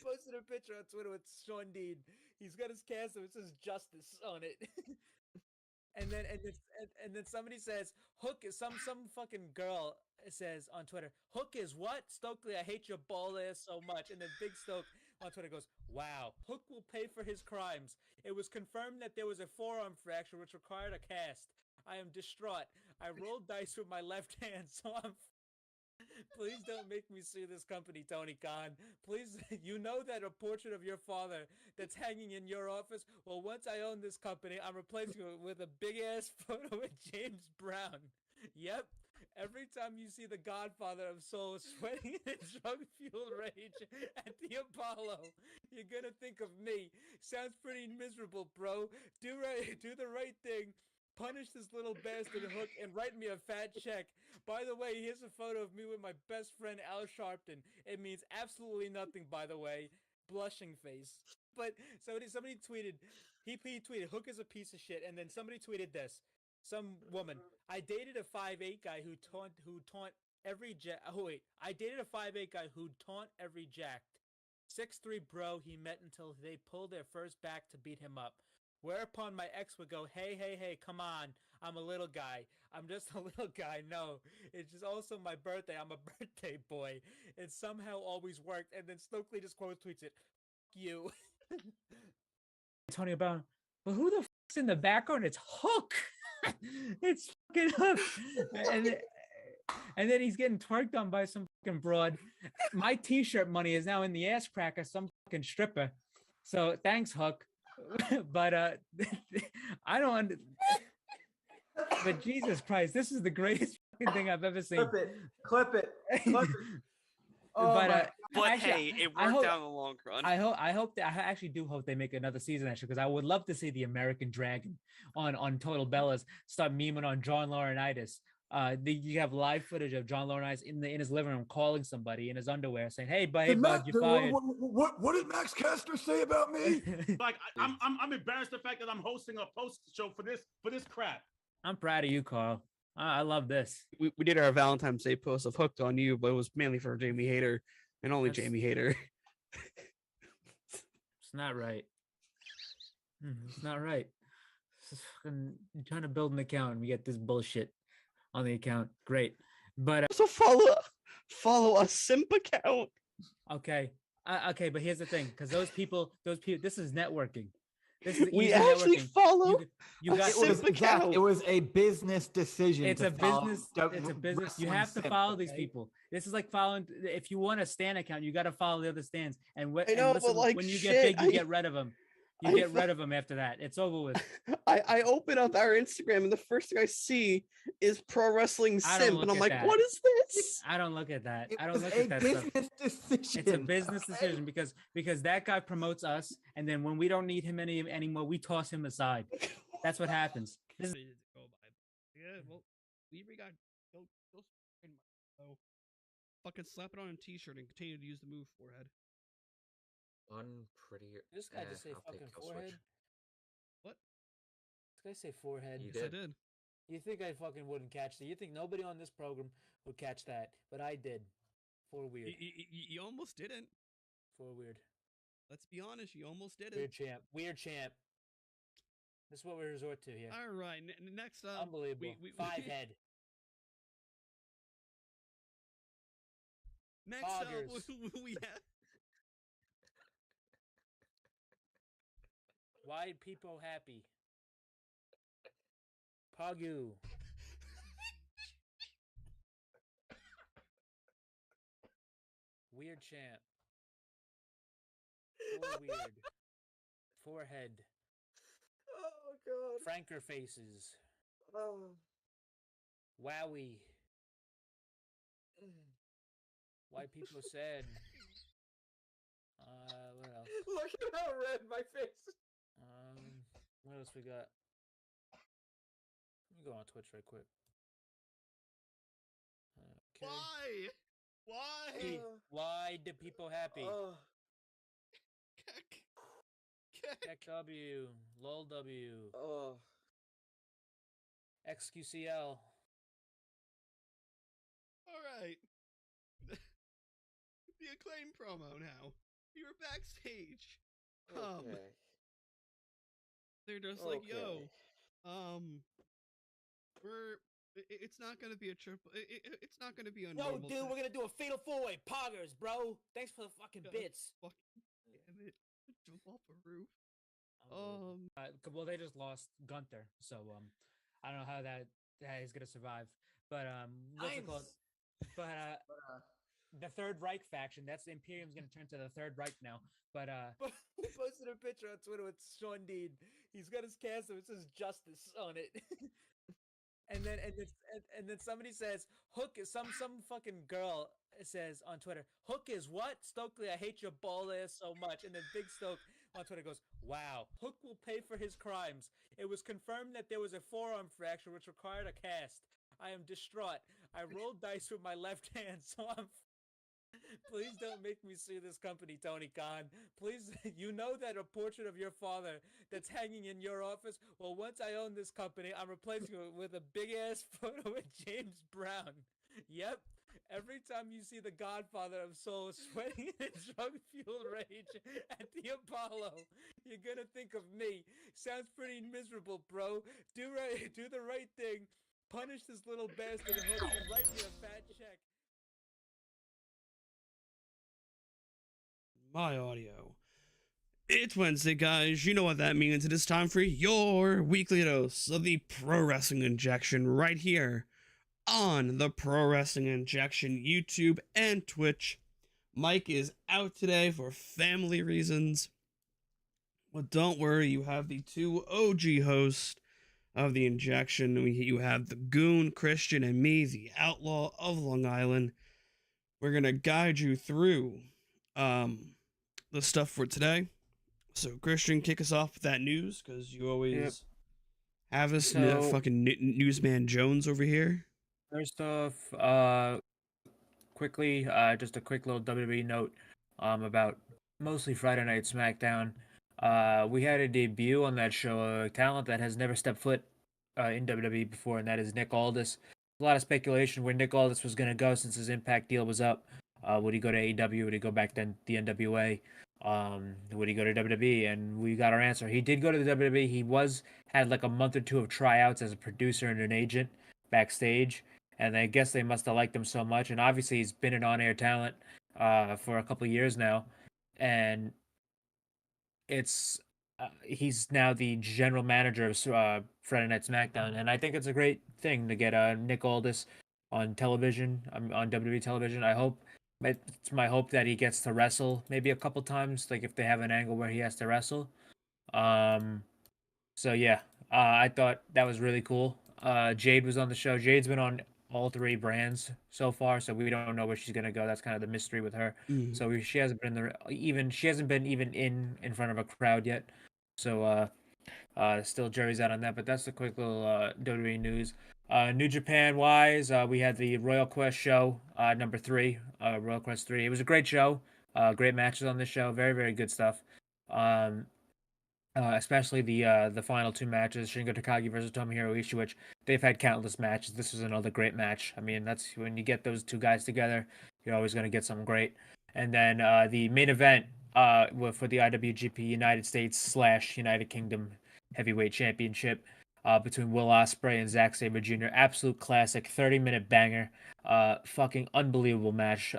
posted a picture on Twitter with Sean Dean. He's got his castle. It says justice on it. And then somebody says Hook is some fucking girl says on Twitter, Hook is what? Stokely, I hate your bald ass so much. And then Big Stoke on Twitter goes, wow, Hook will pay for his crimes. It was confirmed that there was a forearm fracture which required a cast. I am distraught. I rolled dice with my left hand, so I'm please don't make me sue this company, Tony Khan. Please, you know that a portrait of your father that's hanging in your office? Well, once I own this company, I'm replacing it with a big-ass photo of James Brown. Yep. Every time you see the Godfather of Soul sweating in a drug-fueled rage at the Apollo, you're gonna think of me. Sounds pretty miserable, bro. Do the right thing. Punish this little bastard Hook and write me a fat check. By the way, here's a photo of me with my best friend Al Sharpton. It means absolutely nothing, by the way. Blushing face. But somebody tweeted, he tweeted, Hook is a piece of shit. And then somebody tweeted this. Some woman, I dated a 5'8" guy who taunt every I dated a 5'8" guy who taunt every jacked. 6'3" bro he met until they pulled their first back to beat him up. Whereupon my ex would go, hey, come on. I'm a little guy. I'm just a little guy. No, it's just also my birthday. I'm a birthday boy. It somehow always worked. And then Stokely just quote tweets it. Fuck you. Tony Brown, but who the fuck's in the background? It's Hook. It's fucking Hook. And then he's getting twerked on by some fucking broad. My t-shirt money is now in the ass crack of some fucking stripper. So thanks, Hook. But I don't but Jesus Christ, this is the greatest fucking thing I've ever seen. Clip it. Oh, but actually, hey, it worked out in the long run. I actually do hope they make another season, actually, because I would love to see the American Dragon on Total Bellas start memeing on John Laurinaitis. You have live footage of John Laurinaitis in his living room calling somebody in his underwear saying, "Hey, bud, you fired." What did Max Caster say about me? Like, I'm embarrassed the fact that I'm hosting a post show for this crap. I'm proud of you, Carl. I love this. We did our Valentine's Day post of Hooked on You, but it was mainly for Jamie Hayter and only Jamie Hayter. It's not right. It's not right. It's fucking trying to build an account and we get this bullshit on the account. Great. But also follow a simp account. Okay, but here's the thing, because those people, this is networking. This is we actually networking. follow. You got it was a business decision. It's a business. You have to follow these people. This is like following. If you want a stan account, you got to follow the other stans. And when you get big, you get rid of them. You get rid of them after that. It's over with. I open up our Instagram and the first thing I see is Pro Wrestling Simp, and I'm like, what is this? I don't look at that. I don't look at that stuff. It's a business decision because that guy promotes us, and then when we don't need him anymore, we toss him aside. That's what happens. Yeah, well, Libri got go fucking slap it on a t-shirt and continue to use the move forehead. Unprettier. This guy just say fucking forehead. What? This guy say forehead. Yes, I did. You think I fucking wouldn't catch that? You think nobody on this program would catch that? But I did. For weird. You almost didn't. For weird. Let's be honest. You almost didn't. Weird champ. This is what we resort to here. All right. Next up. Unbelievable. Five head. Next up, we have. Why people happy? Pagu. Weird champ. Weird. Forehead. Oh god. Franker faces. Oh. Wowie. Why people sad? What else? Look at how red my face is. What else we got? Let me go on Twitch right quick. Okay. Why do people happy? KW, LOLW, XQCL. All right. The Acclaim promo now. We were page. Okay. They're just like, yo, it's not gonna be a triple. It's not gonna be a Yo, normal. dude, we're gonna do a fatal 4-way poggers, bro. Thanks for the fucking God bits. fucking damn it! Jump off a roof. Well, they just lost Gunther, so I don't know how that is gonna survive. But what's it called? But the Third Reich faction. That's Imperium's gonna turn to the Third Reich now. But he posted a picture on Twitter with Sean Dean. He's got his castle. It says "Justice" on it. and then somebody says Hook is some fucking girl says on Twitter, Hook is what? Stokely, I hate your ball ass so much. And then Big Stoke on Twitter goes, wow, Hook will pay for his crimes. It was confirmed that there was a forearm fracture which required a cast. I am distraught. I rolled dice with my left hand, so I'm please don't make me sue this company, Tony Khan. Please, you know that a portrait of your father that's hanging in your office? Well, once I own this company, I'm replacing it with a big-ass photo with James Brown. Yep. Every time you see the Godfather of Soul sweating in drug-fueled rage at the Apollo, you're gonna think of me. Sounds pretty miserable, bro. Do the right thing. Punish this little bastard Hook and write me a fat check. My audio. It's Wednesday, guys. You know what that means. It is time for your weekly dose of the Pro Wrestling Injection right here on the Pro Wrestling Injection YouTube and Twitch. Mike is out today for family reasons. But don't worry, you have the two OG hosts of the Injection. You have the Goon, Christian, and me, the Outlaw of Long Island. We're going to guide you through the stuff for today. So, Christian, kick us off with that news, because you always have us fucking newsman Jones over here. First off, quickly, just a quick little WWE note about mostly Friday Night SmackDown. We had a debut on that show, a talent that has never stepped foot in WWE before, and that is Nick Aldis. A lot of speculation where Nick Aldis was going to go since his Impact deal was up. Would he go to AEW? Would he go back to the NWA? Would he go to WWE? And we got our answer. He did go to the WWE. He had like a month or two of tryouts as a producer and an agent backstage. And I guess they must have liked him so much. And obviously he's been an on-air talent for a couple of years now. And he's now the general manager of Friday Night SmackDown. And I think it's a great thing to get Nick Aldis on television, on WWE television. It's my hope that he gets to wrestle maybe a couple times, like if they have an angle where he has to wrestle. So yeah, I thought that was really cool. Jade was on the show. Jade's been on all three brands so far, so we don't know where she's gonna go. That's kind of the mystery with her. So she hasn't been in front of a crowd yet. So still jury's out on that. But that's the quick little WWE news. New Japan wise, we had the Royal Quest show, number 3, Royal Quest 3. It was a great show. Great matches on this show. Very, very good stuff. Especially the final 2 matches, Shingo Takagi versus Tomohiro Ishii, which they've had countless matches. This was another great match. I mean, that's when you get those 2 guys together, you're always going to get something great. And then the main event for the IWGP United States / United Kingdom Heavyweight Championship between Will Ospreay and Zack Sabre Jr. Absolute classic, 30-minute banger. Fucking unbelievable match.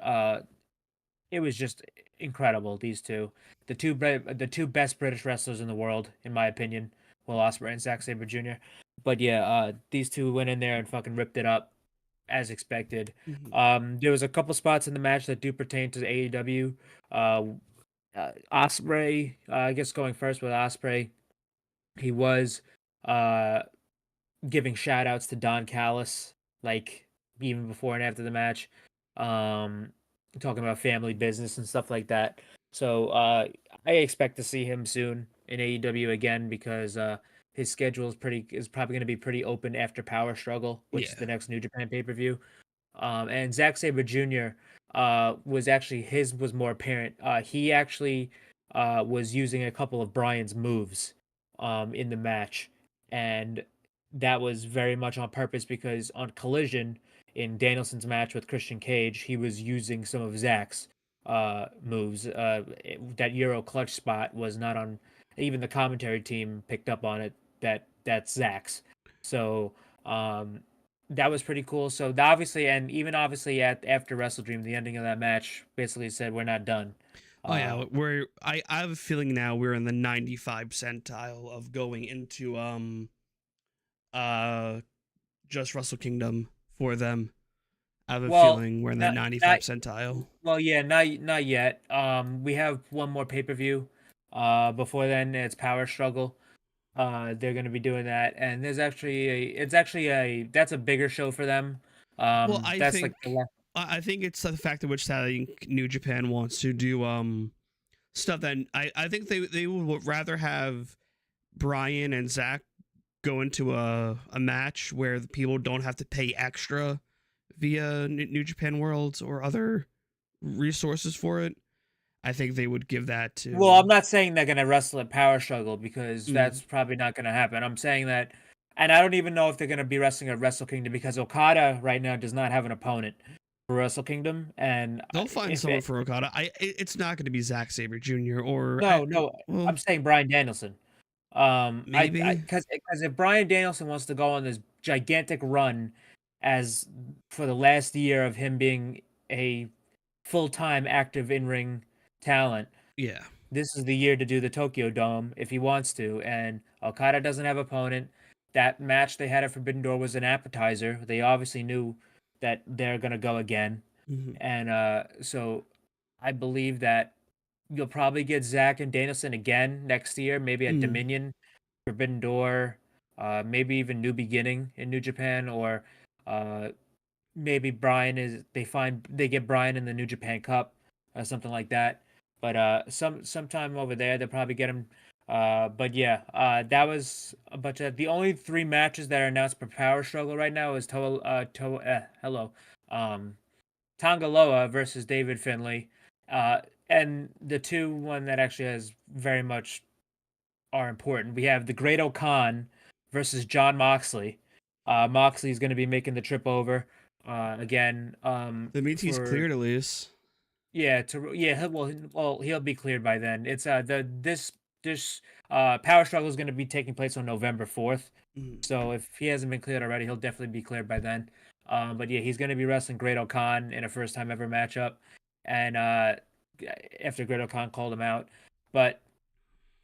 It was just incredible, these two. The two best British wrestlers in the world, in my opinion, Will Ospreay and Zack Sabre Jr. But yeah, these two went in there and fucking ripped it up, as expected. There was a couple spots in the match that do pertain to AEW. Ospreay, I guess going first with Ospreay, he was giving shout outs to Don Callis, like even before and after the match, talking about family business and stuff like that. So I expect to see him soon in AEW again, because his schedule is probably going to be pretty open after Power Struggle, which is the next New Japan pay-per-view. And Zack Sabre Jr. Was more apparent. He actually was using a couple of Bryan's moves in the match, and that was very much on purpose, because on Collision in Danielson's match with Christian Cage, he was using some of Zack's moves. That Euro clutch spot was not on. Even the commentary team picked up on it. That's Zach's. So that was pretty cool. So obviously, and even obviously after Wrestle Dream, the ending of that match basically said we're not done. Oh yeah, I have a feeling now we're in the 95 centile of going into just Wrestle Kingdom for them. I have a feeling we're in the 95 centile. Well, yeah, not yet. We have one more pay-per-view. Before then it's Power Struggle. They're going to be doing that, and that's a bigger show for them. Well, I that's think I think it's the fact at which New Japan wants to do stuff that I think they would rather have Brian and Zach go into a match where the people don't have to pay extra via New Japan Worlds or other resources for it. I think they would give that to. Well, I'm not saying they're gonna wrestle at Power Struggle because that's probably not gonna happen. I'm saying that, and I don't even know if they're gonna be wrestling at Wrestle Kingdom because Okada right now does not have an opponent for Wrestle Kingdom, and they'll find someone for Okada. It's not going to be Zack Sabre Jr. or no. I'm saying Bryan Danielson. Maybe because if Bryan Danielson wants to go on this gigantic run as for the last year of him being a full-time active in-ring talent, yeah, this is the year to do the Tokyo Dome if he wants to. And Okada doesn't have opponent. That match they had at Forbidden Door was an appetizer. They obviously knew that they're gonna go again, and so I believe that you'll probably get Zach and Danielson again next year, maybe at Dominion, Forbidden Door, maybe even New Beginning in New Japan, or maybe they get Brian in the New Japan Cup or something like that. But sometime over there they'll probably get him. But yeah, that was a bunch of the only 3 matches that are announced for Power Struggle right now is Tangaloa versus David Finlay. And the one that actually has very much are important. We have the Great O'Khan versus John Moxley. Moxley is going to be making the trip over again. That means he's cleared at least. Yeah, he'll be cleared by then. It's this Power Struggle is going to be taking place on November 4th. So if he hasn't been cleared already, he'll definitely be cleared by then. But yeah, he's going to be wrestling Great O'Khan in a first time ever matchup, and after Great O'Khan called him out. But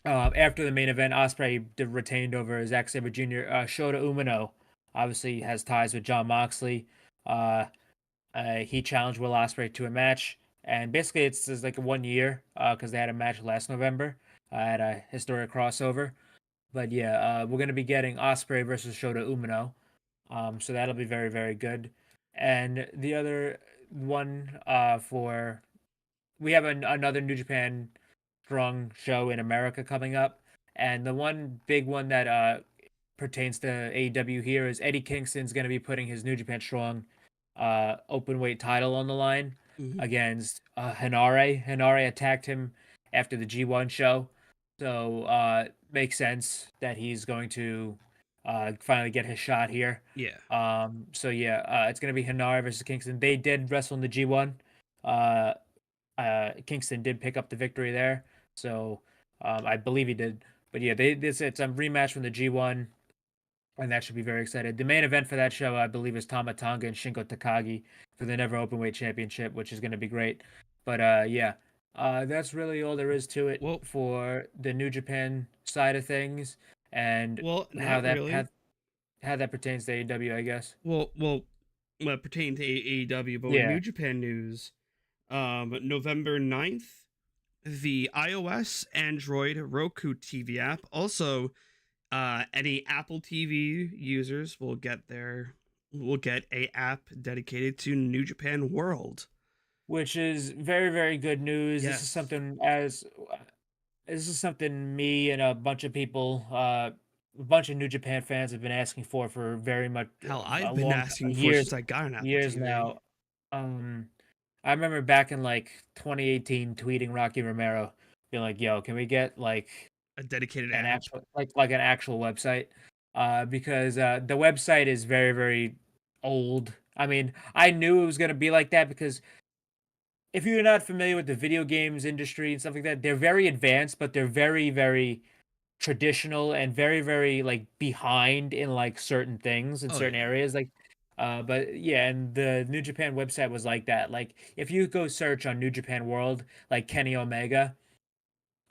after the main event, Ospreay retained over Zack Sabre Jr. Shota Umino obviously has ties with Jon Moxley. He challenged Will Ospreay to a match, and basically it's like 1 year because they had a match last November at a historic crossover. But yeah, we're gonna be getting Ospreay versus Shota Umino, so that'll be very, very good. And the other one we have another New Japan Strong show in America coming up, and the one big one that pertains to AEW here is Eddie Kingston's going to be putting his New Japan Strong open weight title on the line against Hinare. Hinare attacked him after the G1 show, so makes sense that he's going to finally get his shot here. Yeah. So yeah, it's going to be Hinare versus Kingston. They did wrestle in the G1. Kingston did pick up the victory there, so I believe he did. But yeah, it's a rematch from the G1, and that should be very excited. The main event for that show, I believe, is Tama Tonga and Shingo Takagi for the Never Openweight Championship, which is going to be great. But yeah, that's really all there is to it for the New Japan side of things, and how that pertains to AEW, I guess. Well, pertaining to AEW, but with New Japan news. November 9th, the iOS, Android, Roku TV app. Also, any Apple TV users will get a app dedicated to New Japan World, which is very, very good news. Yes. This is something me and a bunch of people, a bunch of New Japan fans have been asking for very much. Hell, I've been asking for since I got an Apple years TV. Now. I remember back in like 2018 tweeting Rocky Romero, being like, "Yo, can we get like a dedicated app, like an actual website?" Because the website is very, very old. I mean, I knew it was gonna be like that because if you're not familiar with the video games industry and stuff like that, they're very advanced, but they're very, very traditional and very, very like behind in like certain things in Oh, certain yeah. areas. Like, but yeah, and the New Japan website was like that. Like, if you go search on New Japan World, like Kenny Omega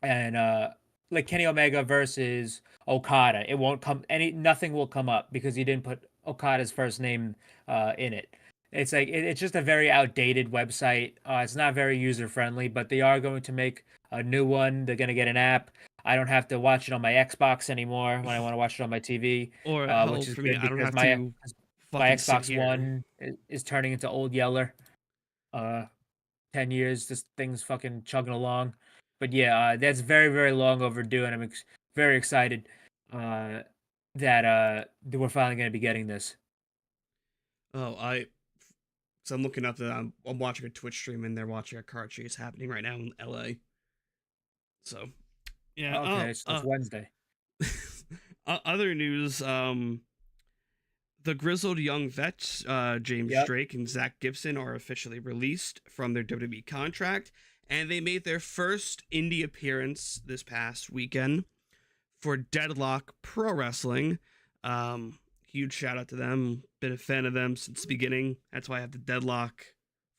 and like Kenny Omega versus Okada, it won't come nothing will come up because you didn't put Okada's first name in it. It's like it's just a very outdated website. It's not very user friendly, but they are going to make a new one. They're gonna get an app. I don't have to watch it on my Xbox anymore when I want to watch it on my TV, Or hell, which is for me, good I don't because have to my fucking sit Xbox here. One is turning into old Yeller. Uh, 10 years, this thing's fucking chugging along. But yeah, that's very, very long overdue, and I'm very excited uh, that we're finally gonna be getting this. Oh, so I'm looking up I'm watching a Twitch stream and they're watching a car chase happening right now in LA. So, yeah. Okay, so it's Wednesday. Other news, the grizzled young vets, James Yep. Drake and Zach Gibson, are officially released from their WWE contract, and they made their first indie appearance this past weekend for Deadlock Pro Wrestling. Huge shout out to them. Been a fan of them since the beginning. That's why I have the Deadlock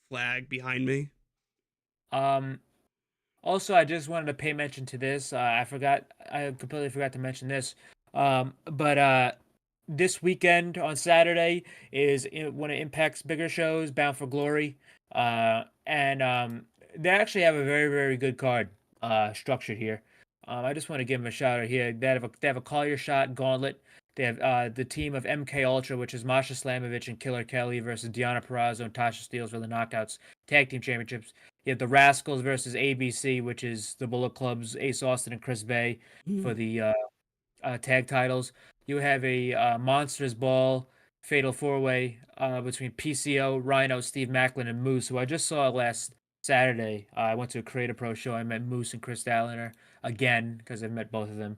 flag behind me. Also, I just wanted to pay mention to this. I completely forgot to mention this. But this weekend on Saturday is one of Impact's bigger shows, Bound for Glory. And they actually have a very, very good card structured here. I just want to give them a shout out here. They have a Call Your Shot gauntlet. They have the team of MK Ultra, which is Masha Slamovich and Killer Kelly versus Deonna Purrazzo and Tasha Steelz for the Knockouts Tag Team Championships. You have the Rascals versus ABC, which is the Bullet Club's Ace Austin and Chris Bay for the tag titles. You have a Monsters Ball Fatal 4-Way between PCO, Rhino, Steve Macklin, and Moose, who I just saw last Saturday. I went to a Creator Pro show. I met Moose and Chris Dalliner again because I've met both of them.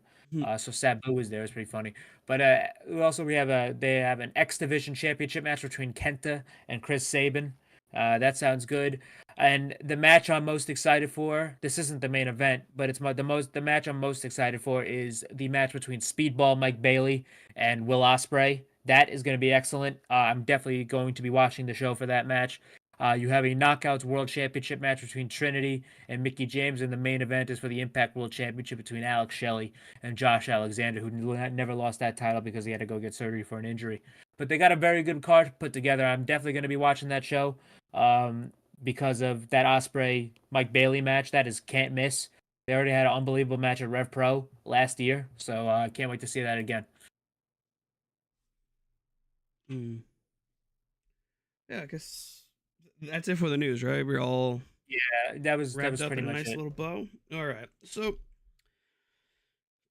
So Sabu was there. It's pretty funny. But we have they have an X Division Championship match between Kenta and Chris Sabin. That sounds good. And the match I'm most excited for, this isn't the main event, but it's the match I'm most excited for is the match between Speedball Mike Bailey and Will Ospreay. That is going to be excellent. I'm definitely going to be watching the show for that match. You have a Knockouts World Championship match between Trinity and Mickey James, and the main event is for the Impact World Championship between Alex Shelley and Josh Alexander, who never lost that title because he had to go get surgery for an injury. But they got a very good card put together. I'm definitely going to be watching that show because of that Ospreay Mike Bailey match. That is can't miss. They already had an unbelievable match at Rev Pro last year, so I can't wait to see that again. Yeah, I guess that's it for the news, right? We're all that was wrapped up pretty in a much nice it. little bow. All right, so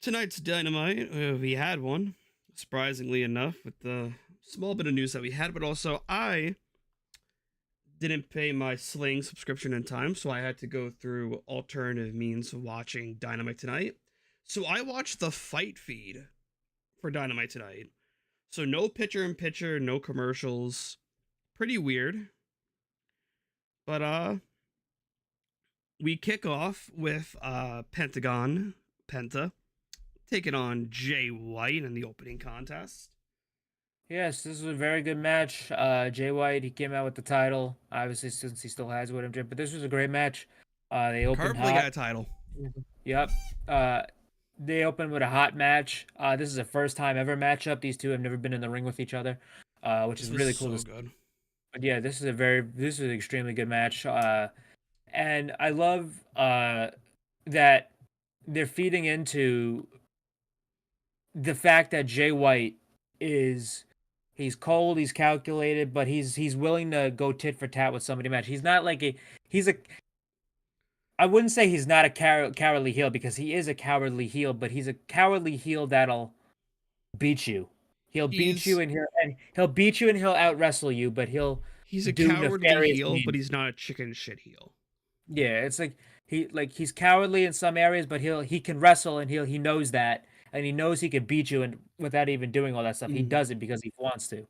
tonight's Dynamite, we had one, surprisingly enough, with the small bit of news that we had, but also I didn't pay my Sling subscription in time, so I had to go through alternative means of watching Dynamite tonight. So I watched the fight feed for Dynamite tonight. So no picture-in-picture, no commercials. Pretty weird. But we kick off with Penta taking on Jay White in the opening contest. Yes, this was a very good match. Jay White, he came out with the title, obviously since he still has it with him. But this was a great match. They opened Currently hot. got a title. Yep. They opened with a hot match. This is a first time ever matchup. These two have never been in the ring with each other, which is really cool. So good. But yeah, this is an extremely good match. And I love that they're feeding into the fact that Jay White he's cold, he's calculated, but he's willing to go tit for tat with somebody match. He's not like I wouldn't say he's not a cowardly heel because he is a cowardly heel, but he's a cowardly heel that'll beat you. He'll beat you and he'll out wrestle you, but he's a do cowardly nefarious heel, means. but he's not a chicken shit heel. Yeah, it's like he's cowardly in some areas, but he can wrestle and he knows that, and he knows he can beat you and without even doing all that stuff. He does it because he wants to.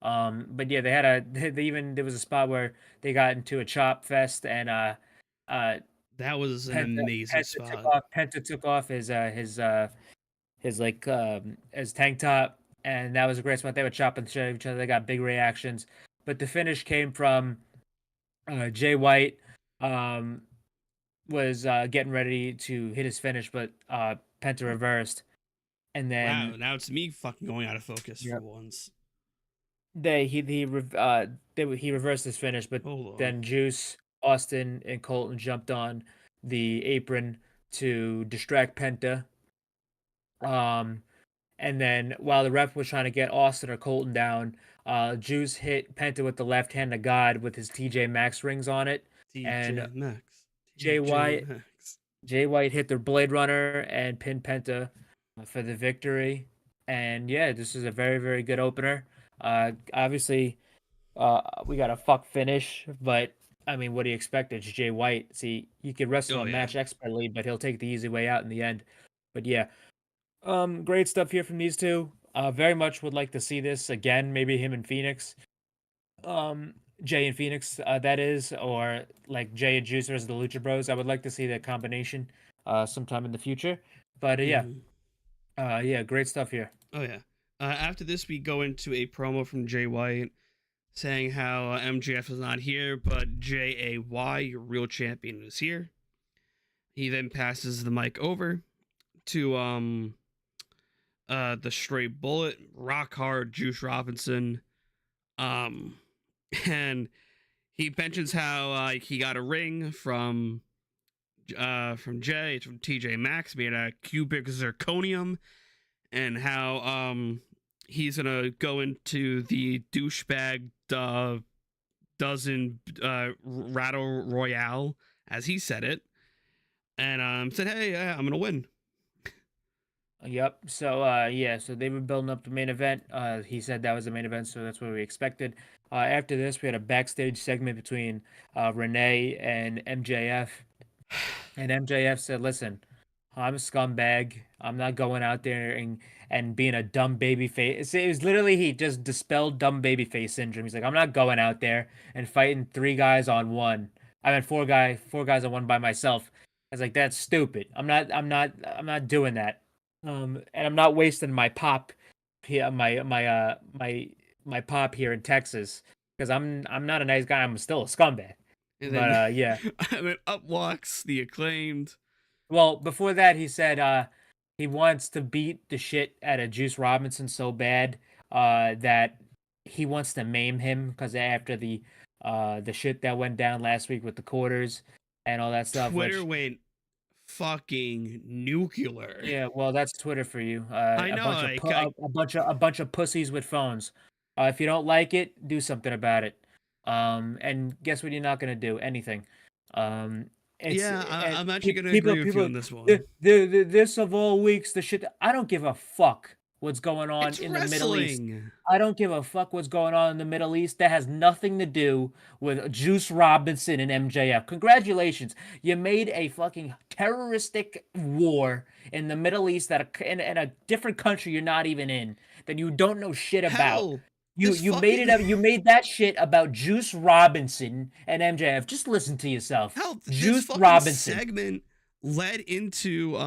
But yeah, they had there was a spot where they got into a chop fest, and That was an amazing spot. Penta took off his like his tank top, and that was a great spot. They were chopping shit at each other. They got big reactions, but the finish came from Jay White. Was getting ready to hit his finish, but Penta reversed, and then Wow, now it's me fucking going out of focus Yep. for once. he reversed his finish, but Hold on. then Juice, Austin, and Colton jumped on the apron to distract Penta. And then while the ref was trying to get Austin or Colton down, Juice hit Penta with the left hand of God with his TJ Maxx rings on it. TJ Maxx. Jay White Maxx. Jay White hit the Blade Runner and pinned Penta for the victory. And yeah, this is a very, very good opener. Obviously, we got a fuck finish, but I mean, what do you expect? It's Jay White. See, he could wrestle a match expertly, but he'll take the easy way out in the end. But yeah, great stuff here from these two. Very much would like to see this again. Maybe him and Phoenix. Jay and Phoenix, that is, or like Jay and Juice versus the Lucha Bros. I would like to see that combination sometime in the future. But yeah, great stuff here. Oh yeah. After this, we go into a promo from Jay White saying how MJF is not here, but JAY, your real champion, is here. He then passes the mic over to the Straight Bullet, Rock Hard, Juice Robinson, and he mentions how he got a ring from Jay. It's from TJ Maxx, made out of cubic zirconium, and how he's gonna go into the douchebag dozen Rattle Royale, as he said it, and said, "Hey, I'm gonna win." Yep. So so they were building up the main event. He said that was the main event, so that's what we expected. After this, we had a backstage segment between Renee and MJF, and MJF said, "Listen, I'm a scumbag. I'm not going out there and being a dumb baby face." It was literally, he just dispelled dumb baby face syndrome. He's like, "I'm not going out there and fighting 3 guys on one. I mean, 4 guys on one by myself." I was like, "That's stupid. I'm not doing that." And I'm not wasting my pop here, my pop here in Texas, because I'm not a nice guy. I'm still a scumbag. And But then, yeah. and then up walks the Acclaimed. Well, before that, he said he wants to beat the shit out of Juice Robinson so bad that he wants to maim him, because after the shit that went down last week with the quarters and all that stuff. Twitter went fucking nuclear. Yeah, well, that's Twitter for you. I know, a bunch of pussies with phones. If you don't like it, do something about it. And guess what? You're not gonna do anything. I'm actually gonna agree with you on this one. This of all weeks, the shit. I don't give a fuck what's going on It's in the Middle East. wrestling. I don't give a fuck what's going on in the Middle East. That has nothing to do with Juice Robinson and MJF. Congratulations. You made a fucking terroristic war in the Middle East in a different country you're not even in, that you don't know shit about. Hell, You made it up. You made that shit about Juice Robinson and MJF. Just listen to yourself. Hell, Juice this Robinson segment led into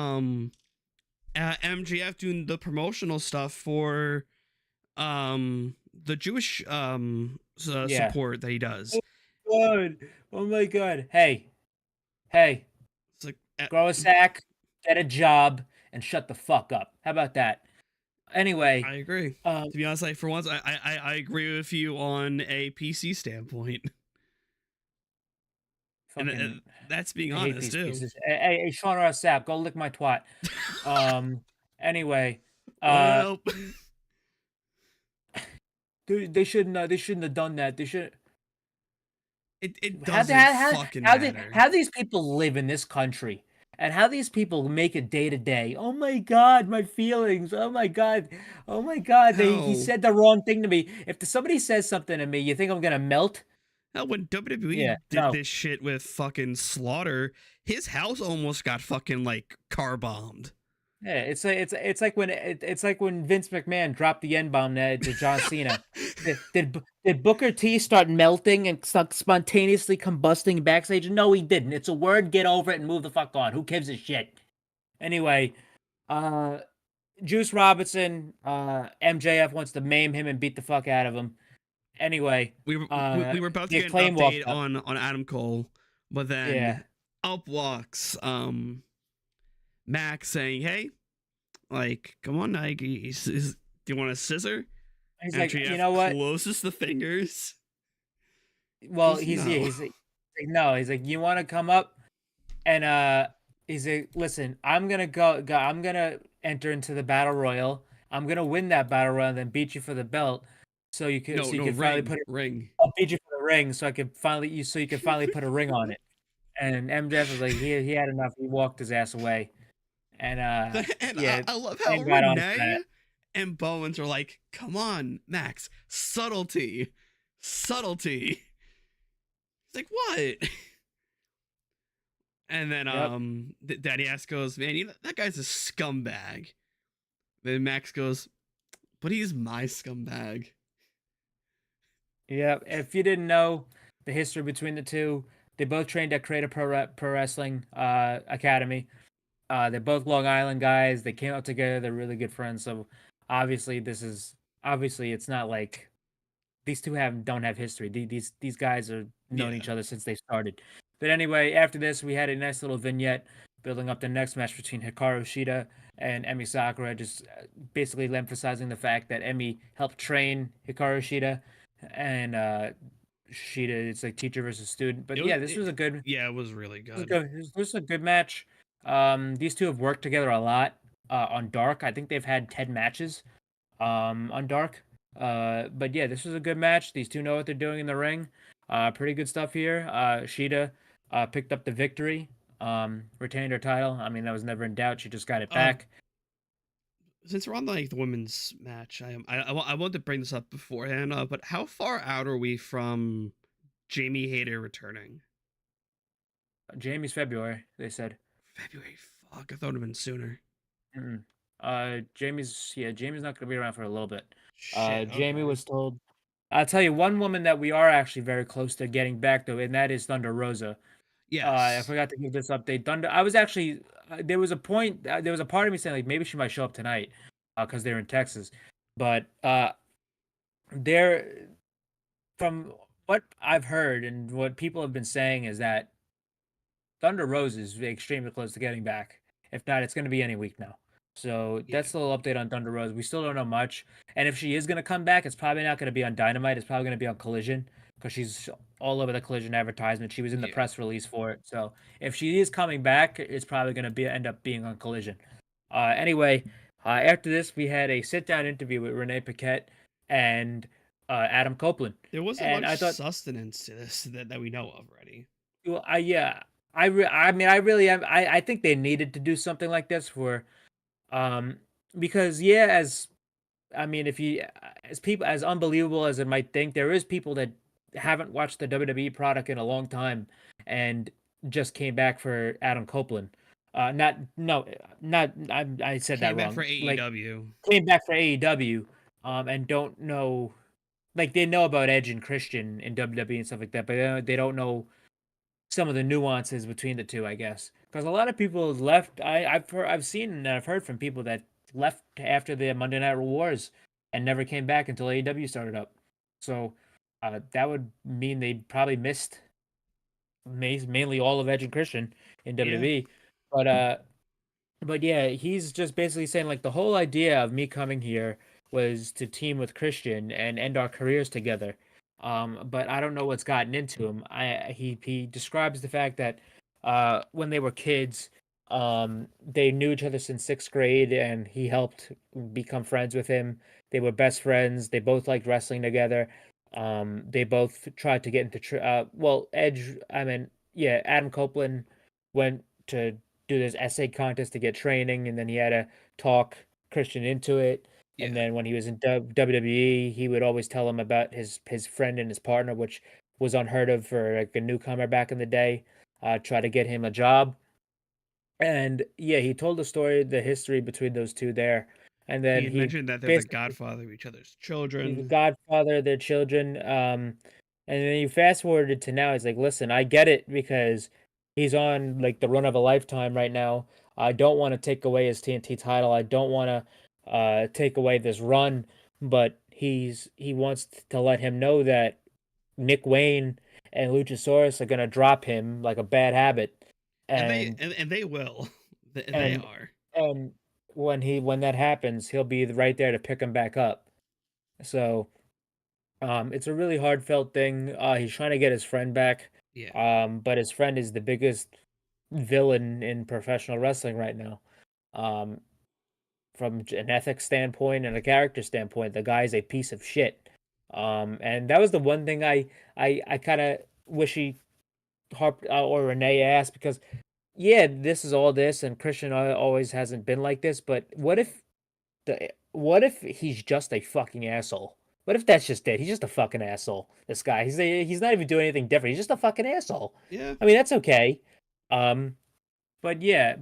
MJF doing the promotional stuff for the Jewish support that he does. Oh my god. Hey. It's like Grow a sack, get a job, and shut the fuck up. How about that? Anyway, I agree. To be honest, like, for once, I agree with you on a PC standpoint. And that's being honest too. Hey, Sean Ross Sapp, go lick my twat. Anyway, dude, they shouldn't have done that. They should. It doesn't fucking matter. How these people live in this country, and how these people make it day to day. Oh my god, my feelings. Oh my god. He said the wrong thing to me. If somebody says something to me, you think I'm gonna melt? Hell, when WWE did this shit with fucking Slaughter, his house almost got fucking like car bombed. Yeah, it's like when it's like when Vince McMahon dropped the N bomb to John Cena. Did Booker T start melting and start spontaneously combusting backstage? No, he didn't. It's a word. Get over it and move the fuck on. Who gives a shit? Anyway, uh, Juice Robinson, MJF wants to maim him and beat the fuck out of him. Anyway, we were about to the get an Acclaim walked update up. on Adam Cole, but then Yeah. up walks Max saying, "Hey, like, come on, like, do you want a scissor?" He's like, MJF you know what? closes the fingers. Well, Just he's no. he's like, no. He's like, you want to come up? And he's like, listen, I'm gonna go. I'm gonna enter into the battle royal. I'm gonna win that battle royal and then beat you for the belt. So you can, No, so you no, can finally ring, put it. ring. I'll beat you for the ring, so I can finally so you can finally put a ring on it. And MJF was like, he had enough. He walked his ass away. And And yeah, I love how Acclaim got on for Renee that. and Bowens are like, "Come on, Max, subtlety, subtlety." It's like, what? And then Yep. Daddy Ass goes, "Man, that guy's a scumbag." Then Max goes, "But he's my scumbag." Yeah, if you didn't know the history between the two, they both trained at Creative Pro Wrestling Academy. They're both Long Island guys. They came up together. They're really good friends. So obviously, it's not like these two don't have history. These guys are known Yeah. each other since they started. But anyway, after this, we had a nice little vignette building up the next match between Hikaru Shida and Emi Sakura, just basically emphasizing the fact that Emi helped train Hikaru Shida, and Shida, it's like teacher versus student. But yeah, this was a good. Yeah, it was really This was good. good. This was a good match. These two have worked together a lot on Dark. I think they've had 10 matches on Dark. But yeah, this was a good match. These two know what they're doing in the ring. Pretty good stuff here. Shida picked up the victory, retained her title. I mean, that was never in doubt. She just got it back. Since we're on like the women's match, I want to bring this up beforehand. But how far out are we from Jamie Hayter returning? Jamie's February, they said. February. Fuck, I thought it would have been sooner. Jamie's not gonna be around for a little bit. Shit, Jamie okay. was told. I'll tell you one woman that we are actually very close to getting back though, and that is Thunder Rosa. Yes. I forgot to give this update. Thunder. I was actually there was a point. There was a part of me saying like maybe she might show up tonight, because they're in Texas. But they're from what I've heard and what people have been saying is that Thunder Rosa is extremely close to getting back. If not, it's going to be any week now. So that's the little update on Thunder Rosa. We still don't know much. And if she is going to come back, it's probably not going to be on Dynamite. It's probably going to be on Collision because she's all over the Collision advertisement. She was in the press release for it. So if she is coming back, it's probably going to end up being on Collision. Anyway, after this, we had a sit-down interview with Renee Paquette and Adam Copeland. There wasn't much sustenance to this that we know of already. Well, I think they needed to do something like this because as unbelievable as it might think, there is people that haven't watched the WWE product in a long time and just came back for Adam Copeland. I said that wrong. Came back for AEW. Came back for AEW, and don't know, like they know about Edge and Christian in WWE and stuff like that, but they don't know some of the nuances between the two, I guess, because a lot of people left. I've seen and I've heard from people that left after the Monday Night Wars and never came back until AEW started up. So that would mean they probably missed mainly all of Edge and Christian in WWE. But yeah, he's just basically saying like the whole idea of me coming here was to team with Christian and end our careers together. But I don't know what's gotten into him. He describes the fact that when they were kids, they knew each other since 6th grade, and he helped become friends with him. They were best friends. They both liked wrestling together. They both tried to get into Adam Copeland went to do this essay contest to get training, and then he had to talk Christian into it. And then when he was in WWE, he would always tell him about his friend and his partner, which was unheard of for like a newcomer back in the day. Try to get him a job. And yeah, he told the story, the history between those two there, and He then had he mentioned that they're the basically godfather of each other's he's the children. godfather of their children. And then you fast forwarded to now. He's like, listen, I get it because he's on like the run of a lifetime right now. I don't want to take away his TNT title. I don't want to take away this run, but he wants to let him know that Nick Wayne and Luchasaurus are gonna drop him like a bad habit, And they and and they will. They and are. and when that happens, he'll be right there to pick him back up. So it's a really heartfelt thing. He's trying to get his friend back. Yeah. But his friend is the biggest villain in professional wrestling right now. Um, from an ethics standpoint and a character standpoint, the guy's a piece of shit. And that was the one thing I kind of wish he harped or Renee asked because yeah, this is all this, and Christian always hasn't been like this. But what if he's just a fucking asshole? What if that's just it? He's just a fucking asshole. This guy. He's not even doing anything different. He's just a fucking asshole. Yeah. I mean, that's okay. But yeah,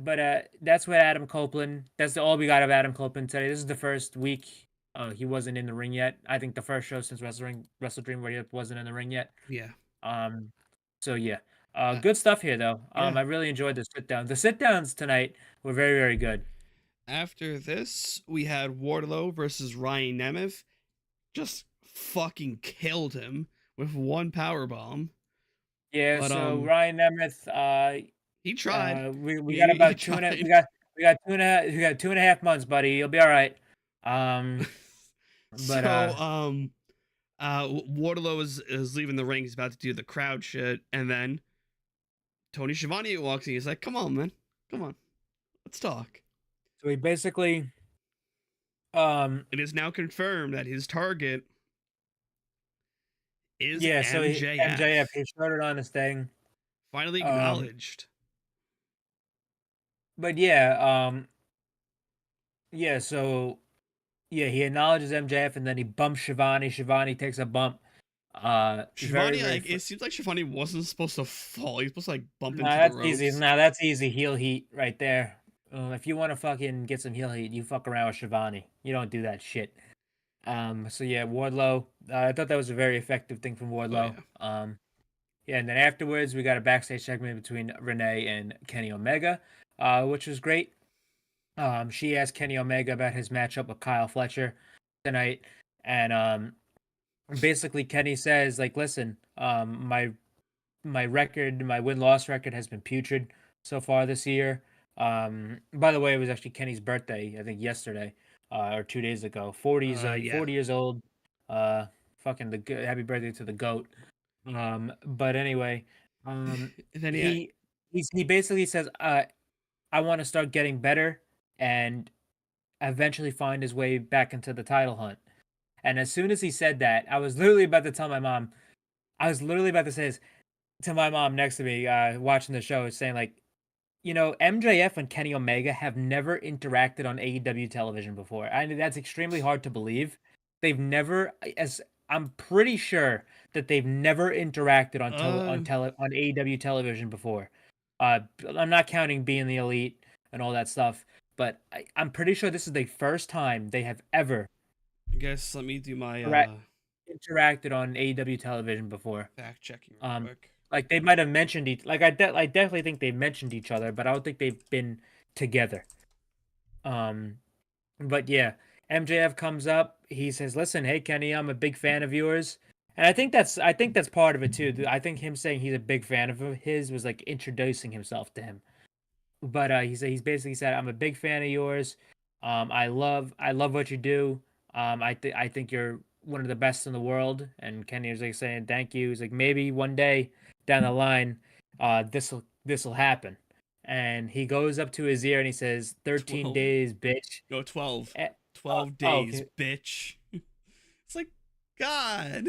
that's what Adam Copeland. That's all we got of Adam Copeland today. This is the first week. He wasn't in the ring yet. I think the first show since Wrestle Dream where he wasn't in the ring yet. Yeah. So yeah. Good stuff here though. Yeah. I really enjoyed the sit down. The sit downs tonight were very, very good. After this, we had Wardlow versus Ryan Nemeth. Just fucking killed him with one power bomb. Yeah, But, so Ryan Nemeth, he tried. we He- got he about two and a, tried. we got 2.5 months, buddy. You'll be all right. But Wardlow is leaving the ring. He's about to do the crowd shit, and then Tony Schiavone walks in. He's like, "Come on, man, come on, let's talk." so he basically, It is now confirmed that his target is yeah, so MJF. He started on his thing, Finally acknowledged. but yeah, yeah, so yeah, he acknowledges MJF and then he bumps Shivani. Shivani takes a bump. Shivani, very like, it seems like Shivani wasn't supposed to fall. He's supposed to like bump Nah, into that's the ropes. easy. Nah, that's easy heel heat right there. If you want to fucking get some heel heat, you fuck around with Shivani. You don't do that shit. So yeah, Wardlow. I thought that was a very effective thing from Wardlow. Yeah, and then afterwards we got a backstage segment between Renee and Kenny Omega, which was great. She asked Kenny Omega about his matchup with Kyle Fletcher tonight, and basically Kenny says like, listen, my record, my win-loss record has been putrid so far this year. By the way, it was actually Kenny's birthday, I think yesterday, or 2 days ago. 40 years old. Fucking happy birthday to the goat. But anyway, then he basically says, I want to start getting better and eventually find his way back into the title hunt. And as soon as he said that, I was literally about to tell my mom, I was literally about to say this to my mom next to me, watching the show, saying like, MJF and Kenny Omega have never interacted on AEW television before. I mean, that's extremely hard to believe. They've never, as I'm pretty sure that they've never interacted on AEW television before. I'm not counting being the Elite and all that stuff, but I'm pretty sure this is the first time they have ever. I guess let me do my interacted on AEW television before. Fact checking real quick. Like they might have mentioned I definitely think they've mentioned each other, but I don't think they've been together. But yeah, MJF comes up. He says, "Listen, hey Kenny, I'm a big fan of yours," and I think that's part of it too. I think him saying he's a big fan of his was like introducing himself to him. But he's basically said, "I'm a big fan of yours. I love what you do. I think you're one of the best in the world." And Kenny was like saying, "Thank you." He's like, "Maybe one day down the line, this'll happen." And he goes up to his ear and he says, 13 12. days, bitch. No, 12. 12 days, okay. bitch. It's like, God.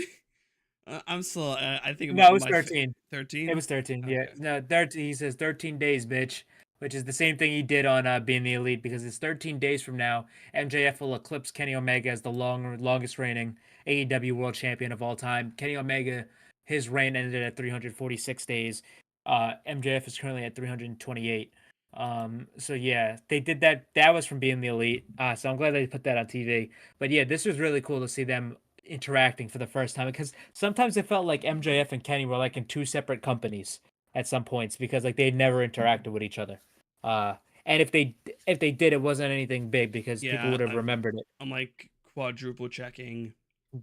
I'm still, I think No, it was 13. 13? It was 13, Okay. yeah. No, 13, he says 13 days, bitch, which is the same thing he did on Being the Elite, because it's 13 days from now, MJF will eclipse Kenny Omega as the longest reigning AEW World Champion of all time. Kenny Omega, his reign ended at 346 days. MJF is currently at 328. So yeah, they did that. That was from Being the Elite. So I'm glad they put that on TV. But yeah, this was really cool to see them interacting for the first time, because sometimes it felt like MJF and Kenny were like in two separate companies at some points, because like they never interacted with each other. And if they did, it wasn't anything big, because people would have remembered it. I'm like quadruple checking.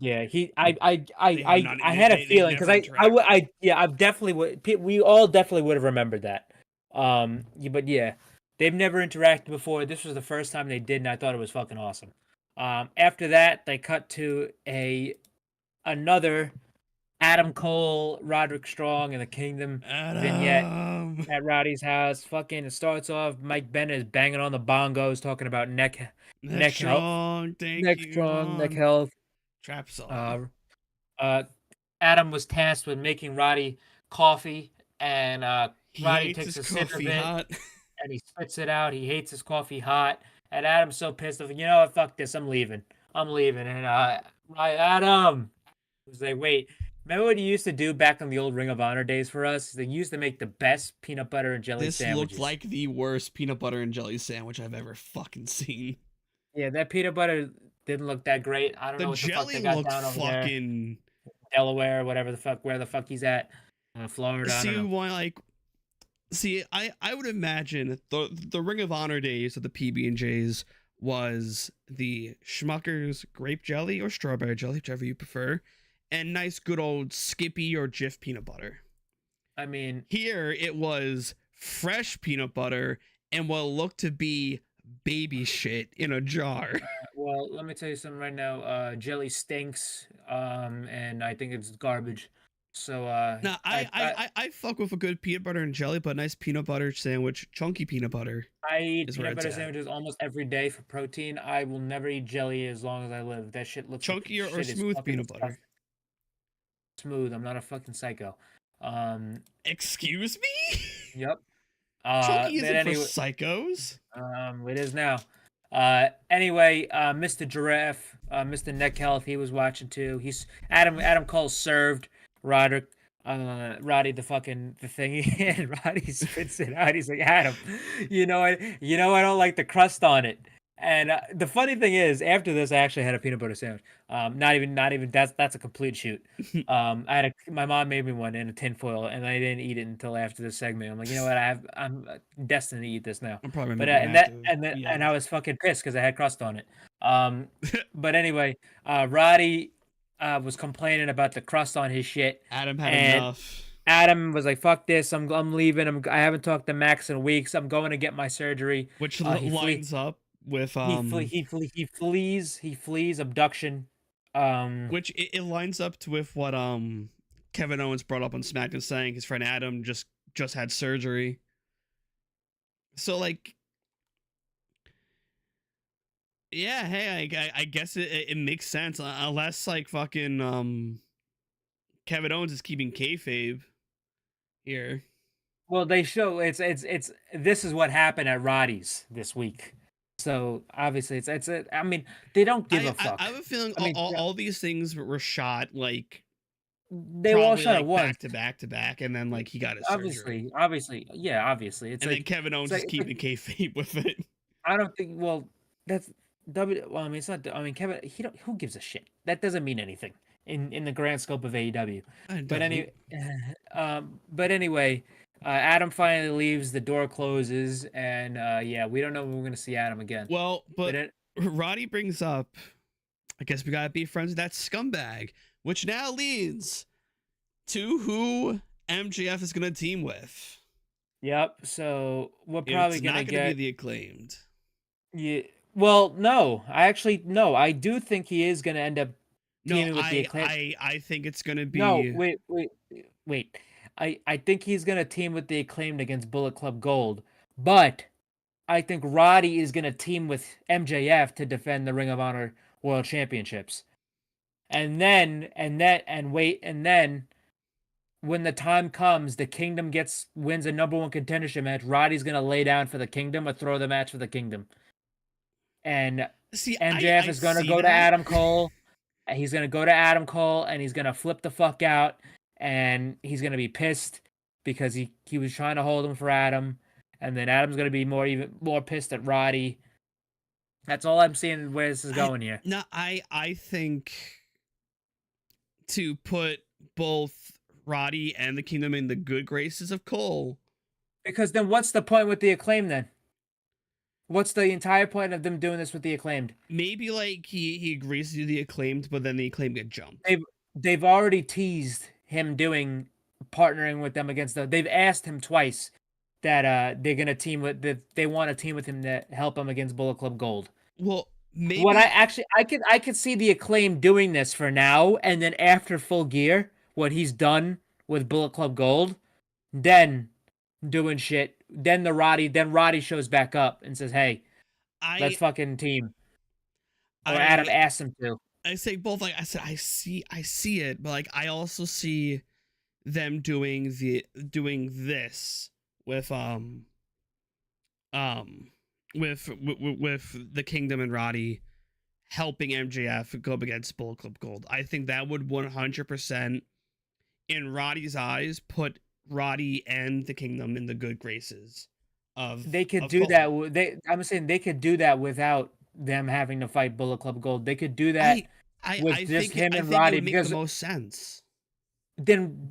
Yeah, They have not- I had a they feeling, because never I definitely would. We all definitely would have remembered that. But yeah, they've never interacted before. This was the first time they did, and I thought it was fucking awesome. After that, they cut to another Adam Cole, Roderick Strong, and the Kingdom vignette Adam. at Roddy's house. Fucking, it starts off. Mike Bennett is banging on the bongos, talking about neck health, Strong, thank neck you. strong, neck on. health. Trap song. Adam was tasked with making Roddy coffee, and He Roddy hates takes his a sip of coffee it, hot. and he spits it out. He hates his coffee hot, and Adam's so pissed off. You know what? Fuck this. I'm leaving. And Adam was like, wait. Remember what you used to do back on the old Ring of Honor days for us? They used to make the best peanut butter and jelly This sandwiches. looked like the worst peanut butter and jelly sandwich I've ever fucking seen. Yeah, that peanut butter didn't look that great. I don't know what the fuck they got down over fucking there. Delaware, whatever the fuck, where the fuck he's at. Florida. I don't know. I would imagine the Ring of Honor days of the PB&Js was the Schmucker's grape jelly or strawberry jelly, whichever you prefer, and nice good old Skippy or Jif peanut butter. I mean, here it was fresh peanut butter and what looked to be baby shit in a jar. Well, let me tell you something right now. Jelly stinks, and I think it's garbage. So now I fuck with a good peanut butter and jelly, but a nice peanut butter sandwich, chunky peanut butter. I eat peanut butter sandwiches almost every day for protein. I will never eat jelly as long as I live. That shit looks chunky or smooth peanut butter. Smooth. I'm not a fucking psycho. Excuse me? Yep. Chunky isn't for psychos. It is now. Anyway, Mr. Giraffe, Mr. Neck Health, he was watching too. Adam Cole served Roddy the thing, and Roddy spits it out. He's like, Adam, you know I don't like the crust on it. And the funny thing is, after this, I actually had a peanut butter sandwich. Not even that's a complete shoot. My mom made me one in a tinfoil, and I didn't eat it until after this segment. I'm like, you know what? I'm destined to eat this now. I'm probably and I was fucking pissed because I had crust on it. But anyway, Roddy was complaining about the crust on his shit. Adam had enough. Adam was like, "Fuck this! I'm leaving. I haven't talked to Max in weeks. I'm going to get my surgery." Which lines up with he flees abduction. Which it lines up with what Kevin Owens brought up on SmackDown, saying his friend Adam just had surgery. So like, yeah, hey, I guess it makes sense, unless like fucking Kevin Owens is keeping kayfabe here. Well, they show it's this is what happened at Roddy's this week. So obviously it's I mean, they don't give a fuck. I have a feeling all these things were shot like they were all shot at once, back to back, and then like he got his surgery. Obviously, it's and like, then Kevin Owens is keeping kayfabe with it. I don't think. Well, that's well, I mean, it's not. I mean, Kevin. Who gives a shit? That doesn't mean anything in the grand scope of AEW. But anyway, Adam finally leaves. The door closes, and yeah, we don't know when we're gonna see Adam again. Well, but Roddy brings up, I guess we gotta be friends with that scumbag, which now leads to who MJF is gonna team with. Yep. So we're probably gonna be the Acclaimed. Yeah. Well, no. I do think he is gonna end up teaming with the Acclaimed. I think it's gonna be. No, wait. I think he's gonna team with the Acclaimed against Bullet Club Gold, but I think Roddy is gonna team with MJF to defend the Ring of Honor World Championships. And then when the time comes, the Kingdom wins a number one contendership match. Roddy's gonna lay down for the Kingdom or throw the match for the Kingdom. And MJF is gonna go to Adam Cole. He's gonna go to Adam Cole and he's gonna flip the fuck out, and he's gonna be pissed because he was trying to hold him for Adam. and then Adam's gonna be even more pissed at Roddy. That's all I'm seeing where this is going here. No, I think to put both Roddy and the Kingdom in the good graces of Cole. Because then what's the point with the Acclaim then? What's the entire point of them doing this with the Acclaimed? Maybe like he agrees to do the Acclaimed, but then the Acclaimed get jumped. They've already teased him partnering with them against they've asked him twice that they're gonna team with they want to team with him to help him against Bullet Club Gold. Well, maybe what I could see the Acclaim doing this for now, and then after Full Gear, what he's done with Bullet Club Gold, then doing shit. Then Roddy shows back up and says, "Hey, let's fucking team." Or Adam asks him to. I say both. Like I said, I see it, but like I also see them doing this with with the Kingdom and Roddy helping MJF go up against Bullet Club Gold. I think that would 100% in Roddy's eyes put Roddy and the Kingdom in the good graces of they could of do Cole. that. I'm saying they could do that without them having to fight Bullet Club Gold. They could do that with just him and Roddy, it would make because the most sense. Then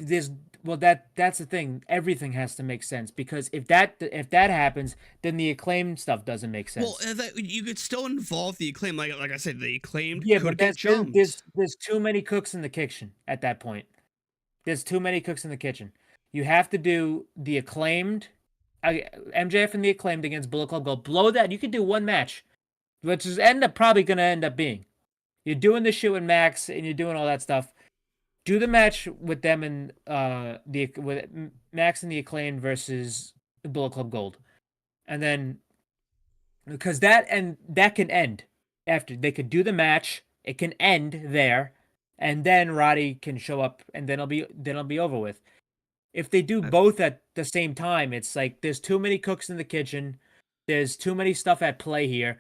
that's the thing. Everything has to make sense, because if that happens, then the Acclaimed stuff doesn't make sense. Well, you could still involve the Acclaimed, like I said, the Acclaimed Yeah, could but get jumped. there's too many cooks in the kitchen at that point. There's too many cooks in the kitchen. You have to do the Acclaimed, MJF and the Acclaimed against Bullet Club Gold. Below that, you could do one match, which is probably going to end up being. You're doing this shit with Max, and you're doing all that stuff. Do the match with them and with Max and the Acclaimed versus Bullet Club Gold, and then because that can end after they could do the match. It can end there, and then Roddy can show up, and then it'll be over with. If they do both at the same time, it's like there's too many cooks in the kitchen. There's too many stuff at play here.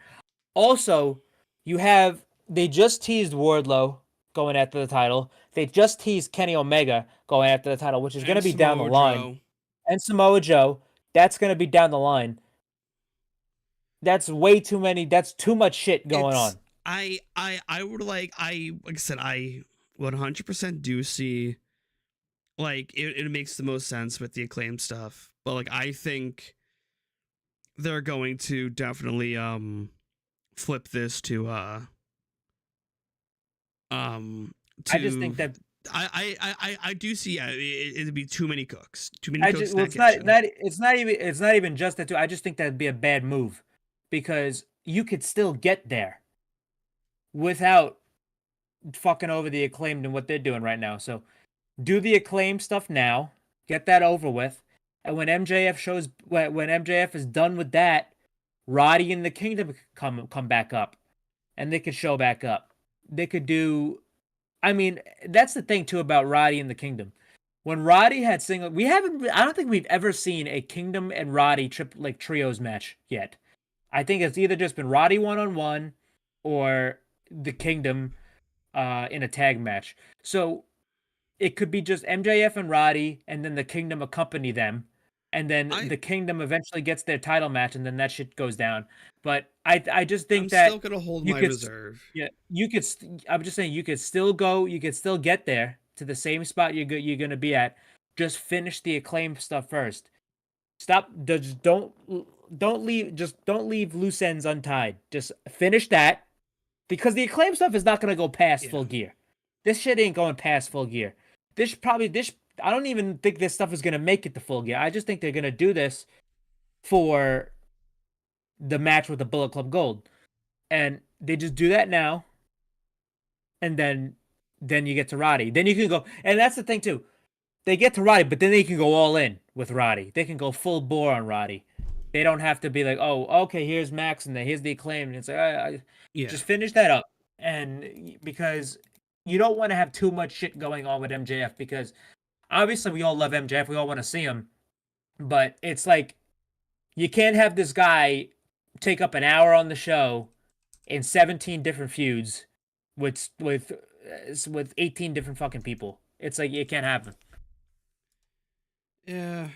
Also, they just teased Wardlow going after the title. They just teased Kenny Omega going after the title, which is going to be down the line. And Samoa Joe, that's going to be down the line. That's way too many. That's too much shit going on. I would like I said, I 100% do see like it makes the most sense with the Acclaimed stuff, but like I think they're going to definitely flip this to I just think that I do see it'd be too many cooks. Too many cooks. It's not even just that too. I just think that'd be a bad move, because you could still get there without fucking over the Acclaimed and what they're doing right now. So do the Acclaimed stuff now, get that over with, and when MJF is done with that, Roddy and the Kingdom come back up, and they could show back up. They could do. I mean, that's the thing too about Roddy and the Kingdom. When Roddy had I don't think we've ever seen a Kingdom and Roddy trios match yet. I think it's either just been Roddy 1-on-1 or the Kingdom in a tag match. So it could be just MJF and Roddy, and then the Kingdom accompany them, and then the Kingdom eventually gets their title match, and then that shit goes down. But I just think I'm still gonna hold my reserve. Yeah, you could. I'm just saying you could still go. You could still get there to the same spot you're gonna be at. Just finish the Acclaimed stuff first. Stop. Just don't leave loose ends untied. Just finish that, because the Acclaimed stuff is not gonna go past Full Gear. This shit ain't going past Full Gear. I don't even think this stuff is gonna make it to Full Gear. I just think they're gonna do this for the match with the Bullet Club Gold, and they just do that now, and then you get to Roddy. Then you can go, and that's the thing too. They get to Roddy, but then they can go all in with Roddy. They can go full bore on Roddy. They don't have to be like, oh, okay, here's Max, and then here's the Acclaim, and it's like, just finish that up, and because you don't want to have too much shit going on with MJF, because obviously we all love MJF, we all want to see him, but it's like you can't have this guy take up an hour on the show in 17 different feuds with 18 different fucking people. It's like it can't happen. Yeah,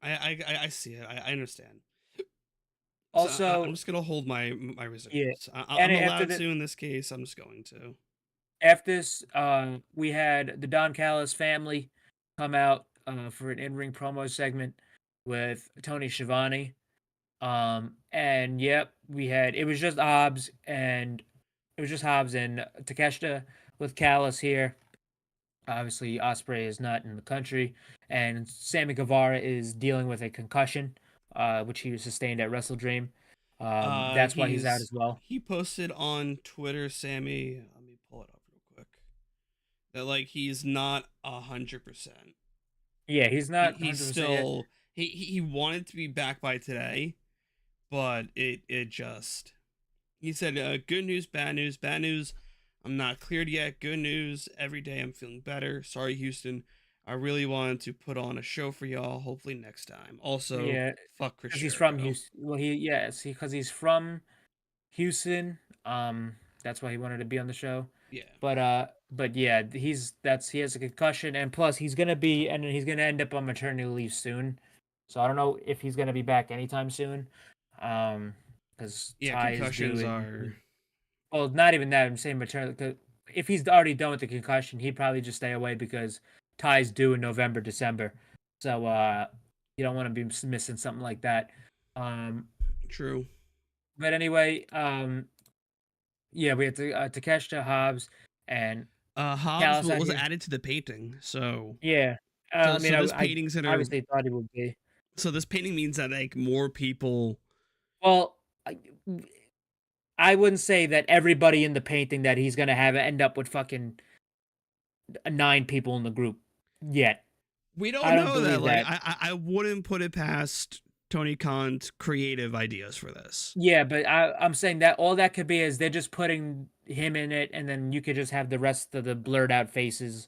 I see it. I understand. Also, I'm just gonna hold my reserves. and I'm after allowed the to in this case. I'm just going to. after this, we had the Don Callis family come out for an in-ring promo segment with Tony Schiavone. And yep, it was just Hobbs and Takeshita with Callis here. Obviously, Ospreay is not in the country, and Sammy Guevara is dealing with a concussion, which he sustained at Wrestle Dream. That's why he's out as well. He posted on Twitter, Sammy. Let me pull it up real quick. That like he's not 100%. Yeah, he's not. He's 100% still. He wanted to be back by today, but it just. He said, "Good news, bad news. Bad news. I'm not cleared yet. Good news. Every day I'm feeling better. Sorry, Houston. I really wanted to put on a show for y'all. Hopefully next time. Also, Yeah, fuck Chris because he's Jericho." from Houston. Well, because he's from Houston. That's why he wanted to be on the show. Yeah. But yeah, he has a concussion, and plus he's gonna end up on maternity leave soon. So I don't know if he's gonna be back anytime soon. Because Concussions are. Well, not even that. I'm saying maternity. If he's already done with the concussion, he'd probably just stay away because Ty's due in November, December. So you don't want to be missing something like that. True. But anyway, yeah, we had Takeshita, Hobbs, and Hobbs was added to the painting, so yeah. so this painting's in obviously thought he would be. So this painting means that like more people. Well, I wouldn't say that everybody in the painting that he's gonna have end up with fucking 9 people in the group yet. We don't know that. Like, I wouldn't put it past Tony Khan's creative ideas for this. Yeah, but I'm saying that all that could be is they're just putting him in it, and then you could just have the rest of the blurred out faces.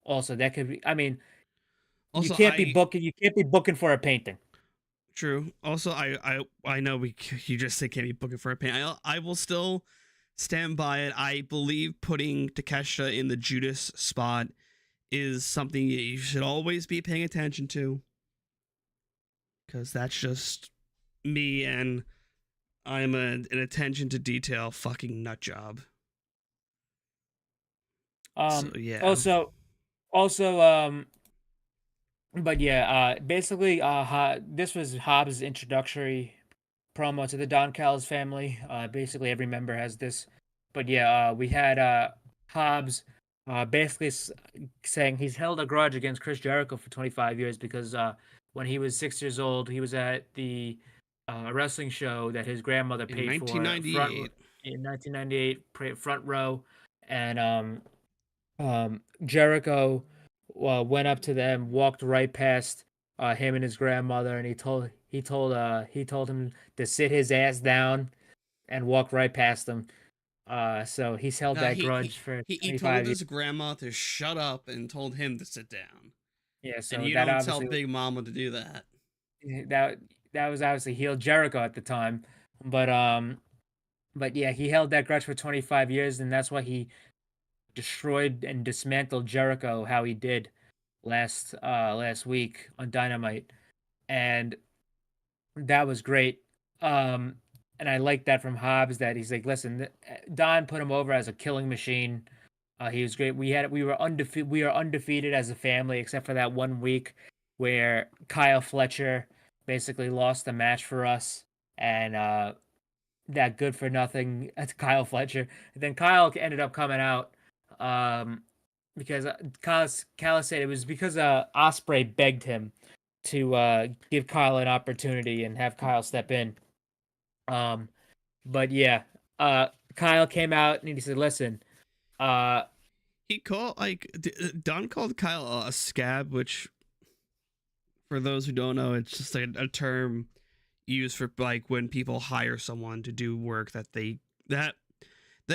Also, that could be. I mean, also, you can't be booking for a painting. True. Also, I know you just say can't be booking for a painting. I will still stand by it. I believe putting Takeshita in the Judas spot is something you should always be paying attention to. Because that's just me, and I'm an attention to detail fucking nut job. So, yeah. Also, but yeah, basically, this was Hobbs' introductory promo to the Don Callis family. Basically, every member has this. But yeah, we had Hobbs basically saying he's held a grudge against Chris Jericho for 25 years because when he was 6 years old, he was at the wrestling show that his grandmother paid in 1998. In 1998, front row, and Jericho went up to them, walked right past him and his grandmother, and he told him to sit his ass down and walk right past them. So he's held that grudge for 25 He told his grandma to shut up and told him to sit down. Yeah, so and you don't tell Big Mama to do that. That was obviously heel Jericho at the time, but yeah, he held that grudge for 25 years, and that's why he destroyed and dismantled Jericho how he did last week on Dynamite, and that was great. And I like that from Hobbs that he's like, listen, Don put him over as a killing machine. He was great. We are undefeated as a family, except for that 1 week where Kyle Fletcher basically lost the match for us, and that good for nothing Kyle Fletcher. And then Kyle ended up coming out because Kyle said it was because Ospreay begged him to give Kyle an opportunity and have Kyle step in. But yeah, Kyle came out and he said, listen, he called Don called Kyle a scab, which for those who don't know, it's just like a term used for like when people hire someone to do work that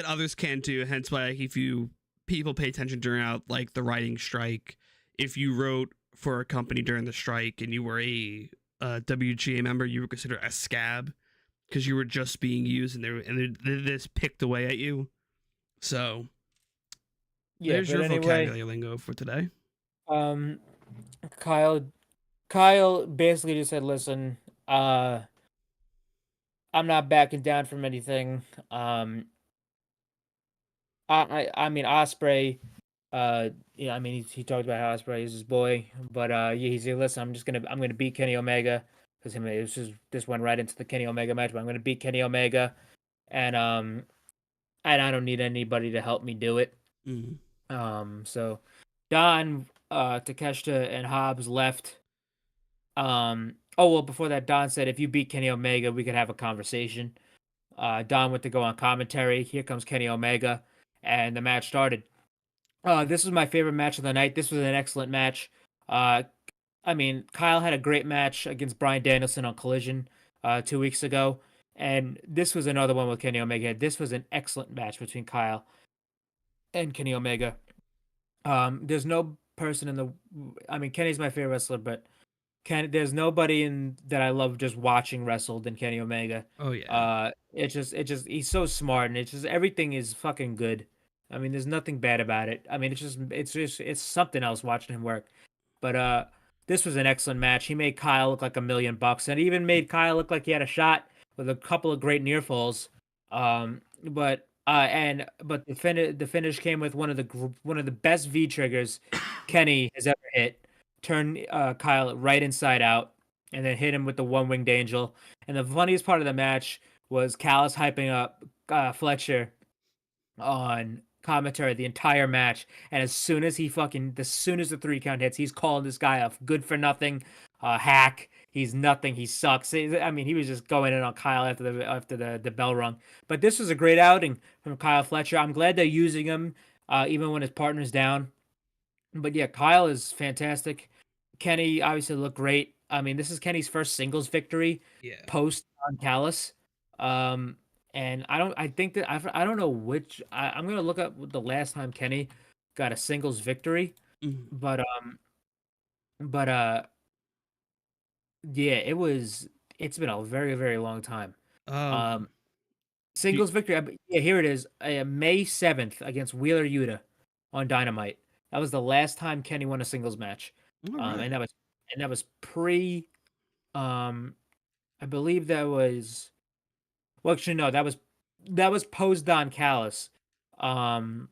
others can't do. Hence why if people pay attention during like the writing strike, if you wrote for a company during the strike and you were a WGA member, you were considered a scab because you were just being used and they just picked away at you. So yeah, there's your vocabulary lingo for today. Kyle basically just said, listen, I'm not backing down from anything. I mean Osprey. Yeah, I mean he talked about how Osprey is his boy, but yeah, he's like, listen, I'm gonna beat Kenny Omega because this went right into the Kenny Omega match, but I'm gonna beat Kenny Omega, and I don't need anybody to help me do it. So Don, Takeshita, and Hobbs left. Oh well, before that, Don said if you beat Kenny Omega, we could have a conversation. Don went to go on commentary. Here comes Kenny Omega, and the match started. This was my favorite match of the night. This was an excellent match. Uh, I mean, Kyle had a great match against Bryan Danielson on Collision 2 weeks ago, and this was another one with Kenny Omega. This was an excellent match between Kyle and Kenny Omega. There's no person in the. I mean, Kenny's my favorite wrestler, but there's nobody in that I love just watching wrestle than Kenny Omega. Oh yeah. It's just he's so smart, and it's just everything is fucking good. I mean, there's nothing bad about it. I mean, it's something else watching him work. But this was an excellent match. He made Kyle look like $1,000,000, and he even made Kyle look like he had a shot with a couple of great near falls. But the finish came with one of the best V triggers Kenny has ever hit. Turn Kyle right inside out, and then hit him with the one winged angel. And the funniest part of the match was Callis hyping up Fletcher on commentary the entire match. And as soon as the 3 count hits, he's calling this guy a good for nothing hack. He's nothing. He sucks. I mean, he was just going in on Kyle after the bell rung. But this was a great outing from Kyle Fletcher. I'm glad they're using him even when his partner's down. But yeah, Kyle is fantastic. Kenny obviously looked great. I mean, this is Kenny's first singles victory post on Callis. And I don't know which. I'm gonna look up the last time Kenny got a singles victory. But yeah, it's been a very, very long time. Singles victory. Yeah, here it is. May 7th against Wheeler Yuta on Dynamite. That was the last time Kenny won a singles match. Right. And that was pre I believe that was well actually no, that was post Don Callis. So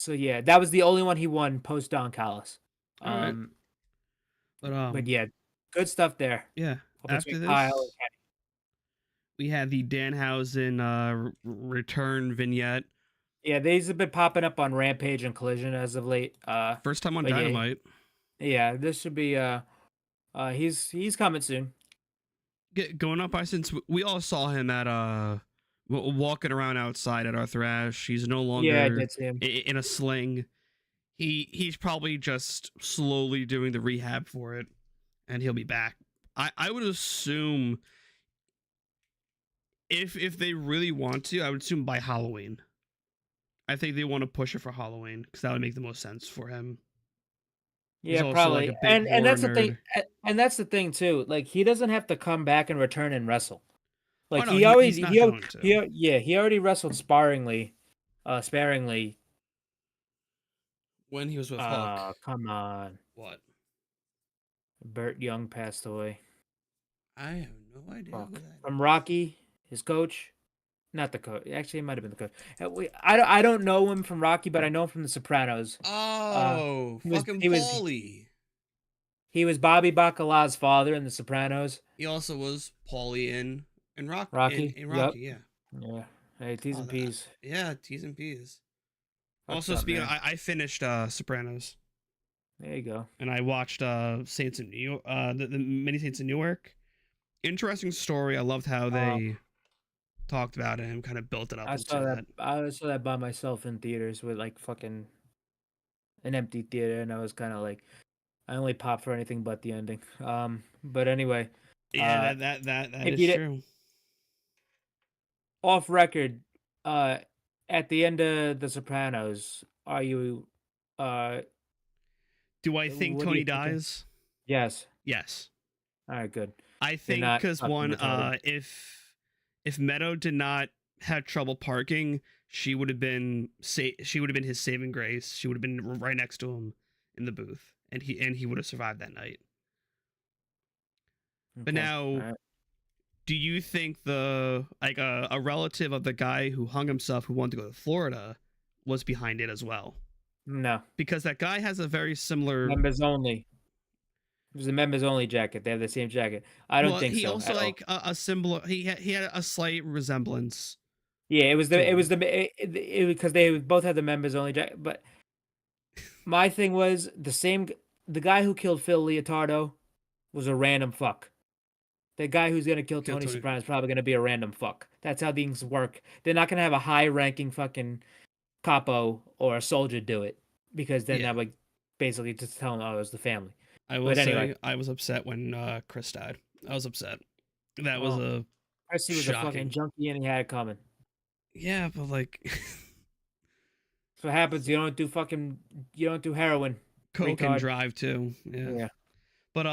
yeah, that was the only one he won post Don Callis. All right. But yeah, good stuff there. Yeah. After this, Kyle and Kenny. we had the Danhausen return vignette. Yeah, these have been popping up on Rampage and Collision as of late. First time on Dynamite. Yeah, this should be he's coming soon. Going up by since we all saw him at walking around outside at Arthur Ashe. He's no longer I did see him. in a sling. He's probably just slowly doing the rehab for it, and he'll be back. I would assume if they really want to, I would assume by Halloween. I think they want to push it for Halloween because that would make the most sense for him. Yeah, probably. Like and that's the thing. And that's the thing too. Like he doesn't have to come back and return and wrestle. Like he already wrestled sparingly. When he was with Hook. Come on. What? Burt Young passed away. I have no idea. From Rocky, his coach. Not the coach. Actually, it might have been the coach. I don't know him from Rocky, but I know him from The Sopranos. Oh, Paulie. He was Bobby Bacala's father in The Sopranos. He also was Paulie in Rocky. In Rocky, yep. Yeah. Hey, T's and P's. Yeah, T's and P's. Also, speaking of, I finished Sopranos. There you go. And I watched Saints in New York, the mini Saints in Newark. Interesting story. I loved how they talked about it and kind of built it up. I saw that by myself in theaters with like fucking an empty theater, and I was kind of like, I only popped for anything but the ending. But anyway. Yeah, that is true. Off record, at the end of The Sopranos, are you? Do I think Tony dies? Yes. Yes. All right, good. I think because one, if Meadow did not have trouble parking, she would have been his saving grace. She would have been right next to him in the booth, and he would have survived that night. Okay. But now, do you think the a relative of the guy who hung himself who wanted to go to Florida was behind it as well? No, Because that guy has a very similar. members only. It was a members only jacket. They have the same jacket. I don't Well, think he so. also at all. like a similar. He had a slight resemblance. Yeah, it was the to it was him. the because they both had the members only jacket. But my thing was the guy who killed Phil Leotardo was a random fuck. The guy who's gonna kill Tony Soprano is probably gonna be a random fuck. That's how things work. They're not gonna have a high ranking fucking capo or a soldier do it because then Yeah. that would basically just tell them, oh, it was the family. I will But say anyway. I was upset when Chris died. I was upset. That was Oh. a Percy was a shocking. fucking junkie and he had it coming. Yeah, but like That's what happens. You don't do heroin. coke and retard. drive too. Yeah. But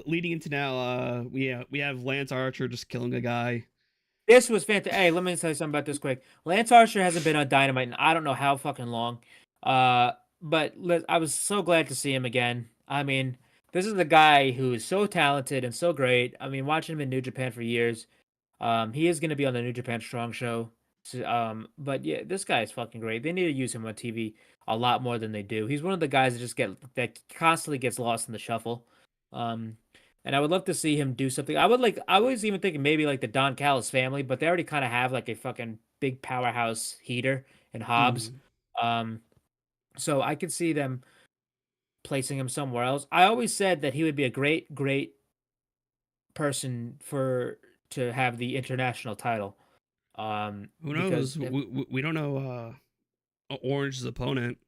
leading into now, we have Lance Archer just killing a guy. This was fantastic. Hey, let me tell you something about this quick. Lance Archer hasn't been on Dynamite in I don't know how fucking long. But I was so glad to see him again. I mean, this is the guy who is so talented and so great. I mean, watching him in New Japan for years. He is going to be on the New Japan Strong show. So, but yeah, this guy is fucking great. They need to use him on TV a lot more than they do. He's one of the guys that constantly gets lost in the shuffle. And I would love to see him do something. I was even thinking maybe like the Don Callis family, but they already kind of have like a fucking big powerhouse heater in Hobbs. So I could see them placing him somewhere else. I always said that he would be a great person to have the international title. Who knows? We don't know Orange's opponent.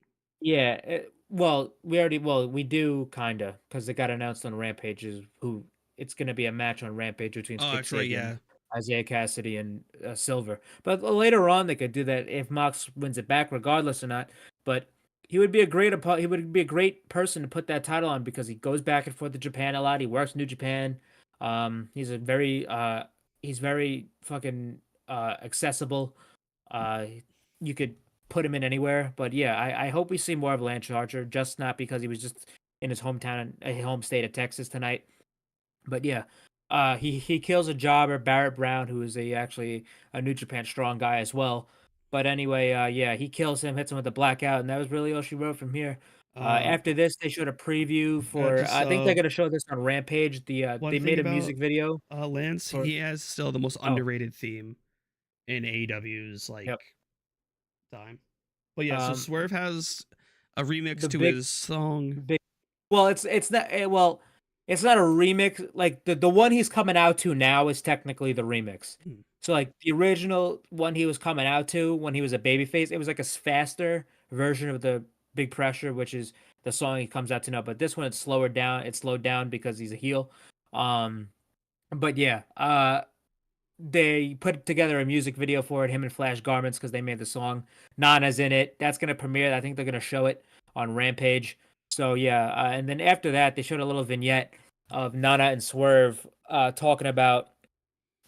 Yeah, we do kinda because it got announced on Rampage who it's gonna be a match on Rampage between Stick Sig and Isaiah Cassidy and Silver. But later on they could do that if Mox wins it back, regardless or not. But he would be a great person to put that title on because he goes back and forth to Japan a lot. He works New Japan. He's very fucking accessible. You could put him in anywhere, but yeah, I hope we see more of Lance Archer, just not because he was just in his hometown, home state of Texas tonight. But yeah, he kills a jobber, Barrett Brown, who is actually a New Japan Strong guy as well. But anyway, yeah, he kills him, hits him with a blackout, and that was really all she wrote from here. After this, they showed a preview for. I think they're gonna show this on Rampage. They made a music video. Lance, he has still the most underrated theme in AEW's time. But yeah, so Swerve has a remix to his song. Well, it's not it's not a remix. Like the one he's coming out to now is technically the remix. So like the original one he was coming out to when he was a babyface, it was like a faster version of the Big Pressure, which is the song he comes out to now. But this one it's slowed down because he's a heel. But yeah, they put together a music video for it, him in Flash garments, because they made the song. Nana's in it. That's gonna premiere. I think they're gonna show it on Rampage. So yeah, and then after that, they showed a little vignette of Nana and Swerve talking about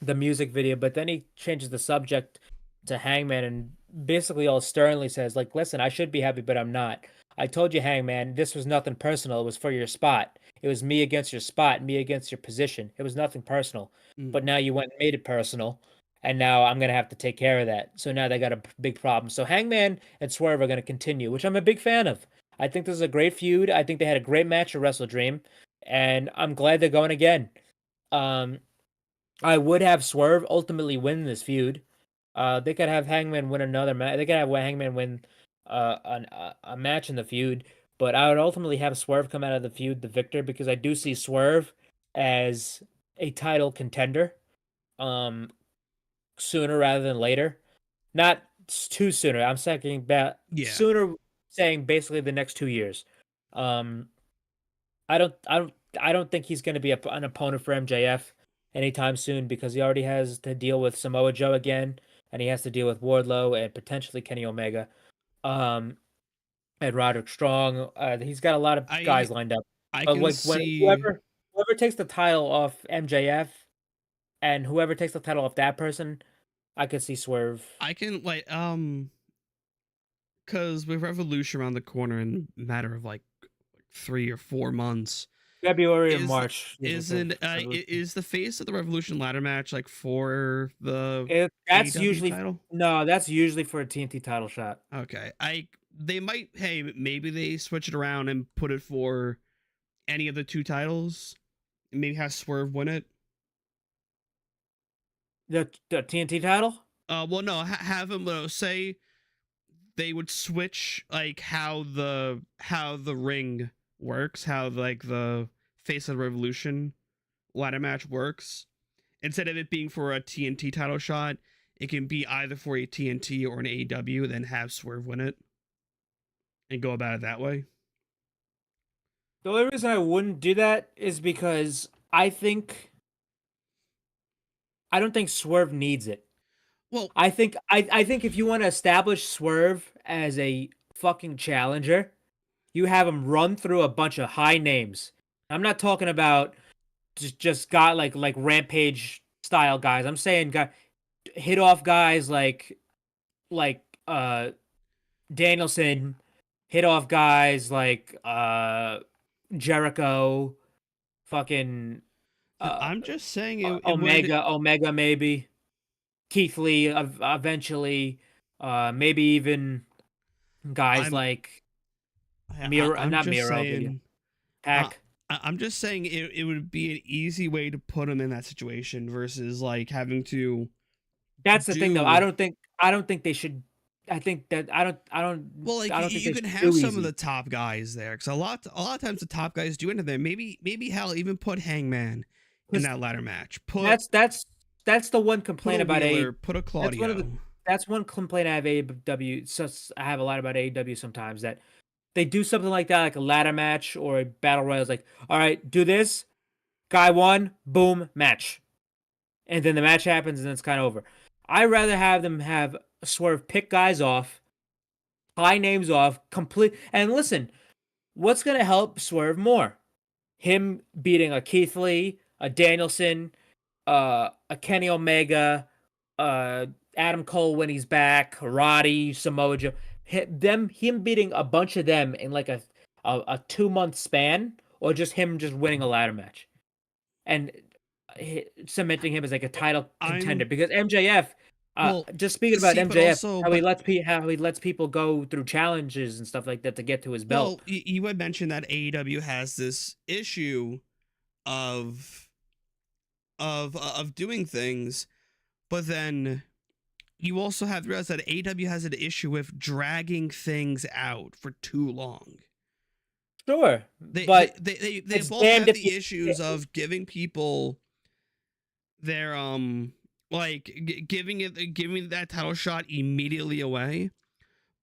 the music video, but then he changes the subject to Hangman and basically all sternly says, like, listen, I should be happy, but I'm not. I told you, Hangman, this was nothing personal. It was for your spot. It was me against your spot, me against your position. It was nothing personal. But now you went and made it personal, and now I'm going to have to take care of that. So now they got a big problem. So Hangman and Swerve are going to continue, which I'm a big fan of. I think this is a great feud. I think they had a great match at Wrestle Dream, and I'm glad they're going again. I would have Swerve ultimately win this feud. They could have Hangman win another match. They could have Hangman win a match in the feud, but I would ultimately have Swerve come out of the feud the victor because I do see Swerve as a title contender sooner rather than later. Not too sooner. I'm saying about sooner, saying basically the next 2 years. I don't think he's going to be an opponent for MJF anytime soon because he already has to deal with Samoa Joe again, and he has to deal with Wardlow and potentially Kenny Omega, and Roderick Strong. He's got a lot of guys lined up. Whoever takes the title off MJF, and whoever takes the title off that person, I could see Swerve. I can because with Revolution around the corner in a matter of like 3 or 4 months, February or is March. is the face of the Revolution ladder match like for the That's AEW usually title? no. That's usually for a TNT title shot. Okay, they might. Hey, maybe they switch it around and put it for any of the two titles. Maybe have Swerve win it. The TNT title. Well, no, have him say they would switch like how the ring works, how like the face of the Revolution ladder match works. Instead of it being for a TNT title shot, it can be either for a TNT or an AEW, then have Swerve win it and go about it that way. The only reason I wouldn't do that is because I don't think Swerve needs it. Well, I think if you want to establish Swerve as a fucking challenger, you have him run through a bunch of high names. I'm not talking about just guy like Rampage style guys. I'm saying hit off guys like Danielson, hit off guys like Jericho, fucking I'm just saying it Omega maybe, Keith Lee eventually, maybe even guys like Miro, not Miro, saying, Pac. I'm just saying it would be an easy way to put him in that situation versus like having to. That's the thing, though. I don't think they should. I think that I don't. Well, like I don't think you can have some of the top guys there because a lot of times the top guys do enter there. Maybe hell even put Hangman in that ladder match. That's the one complaint about put a Claudio. That's one complaint I have AEW. So I have a lot about AEW sometimes that they do something like that, like a ladder match or a battle royal. It's like, all right, do this. Guy won, boom, match, and then the match happens and then it's kind of over. I'd rather have them have Swerve pick guys off, high names off, complete. And listen, what's gonna help Swerve more? Him beating a Keith Lee, a Danielson, a Kenny Omega, Adam Cole when he's back, Roddy, Samoa Joe. Him beating a bunch of them in like a 2-month span, or just him just winning a ladder match and cementing him as like a title contender. Because MJF, just speaking about MJF, how he lets people go through challenges and stuff like that to get to his belt. Well, you had mentioned that AEW has this issue of doing things, but then you also have to realize that AEW has an issue with dragging things out for too long. Sure, they but they both have the issues of giving people their giving that title shot immediately away,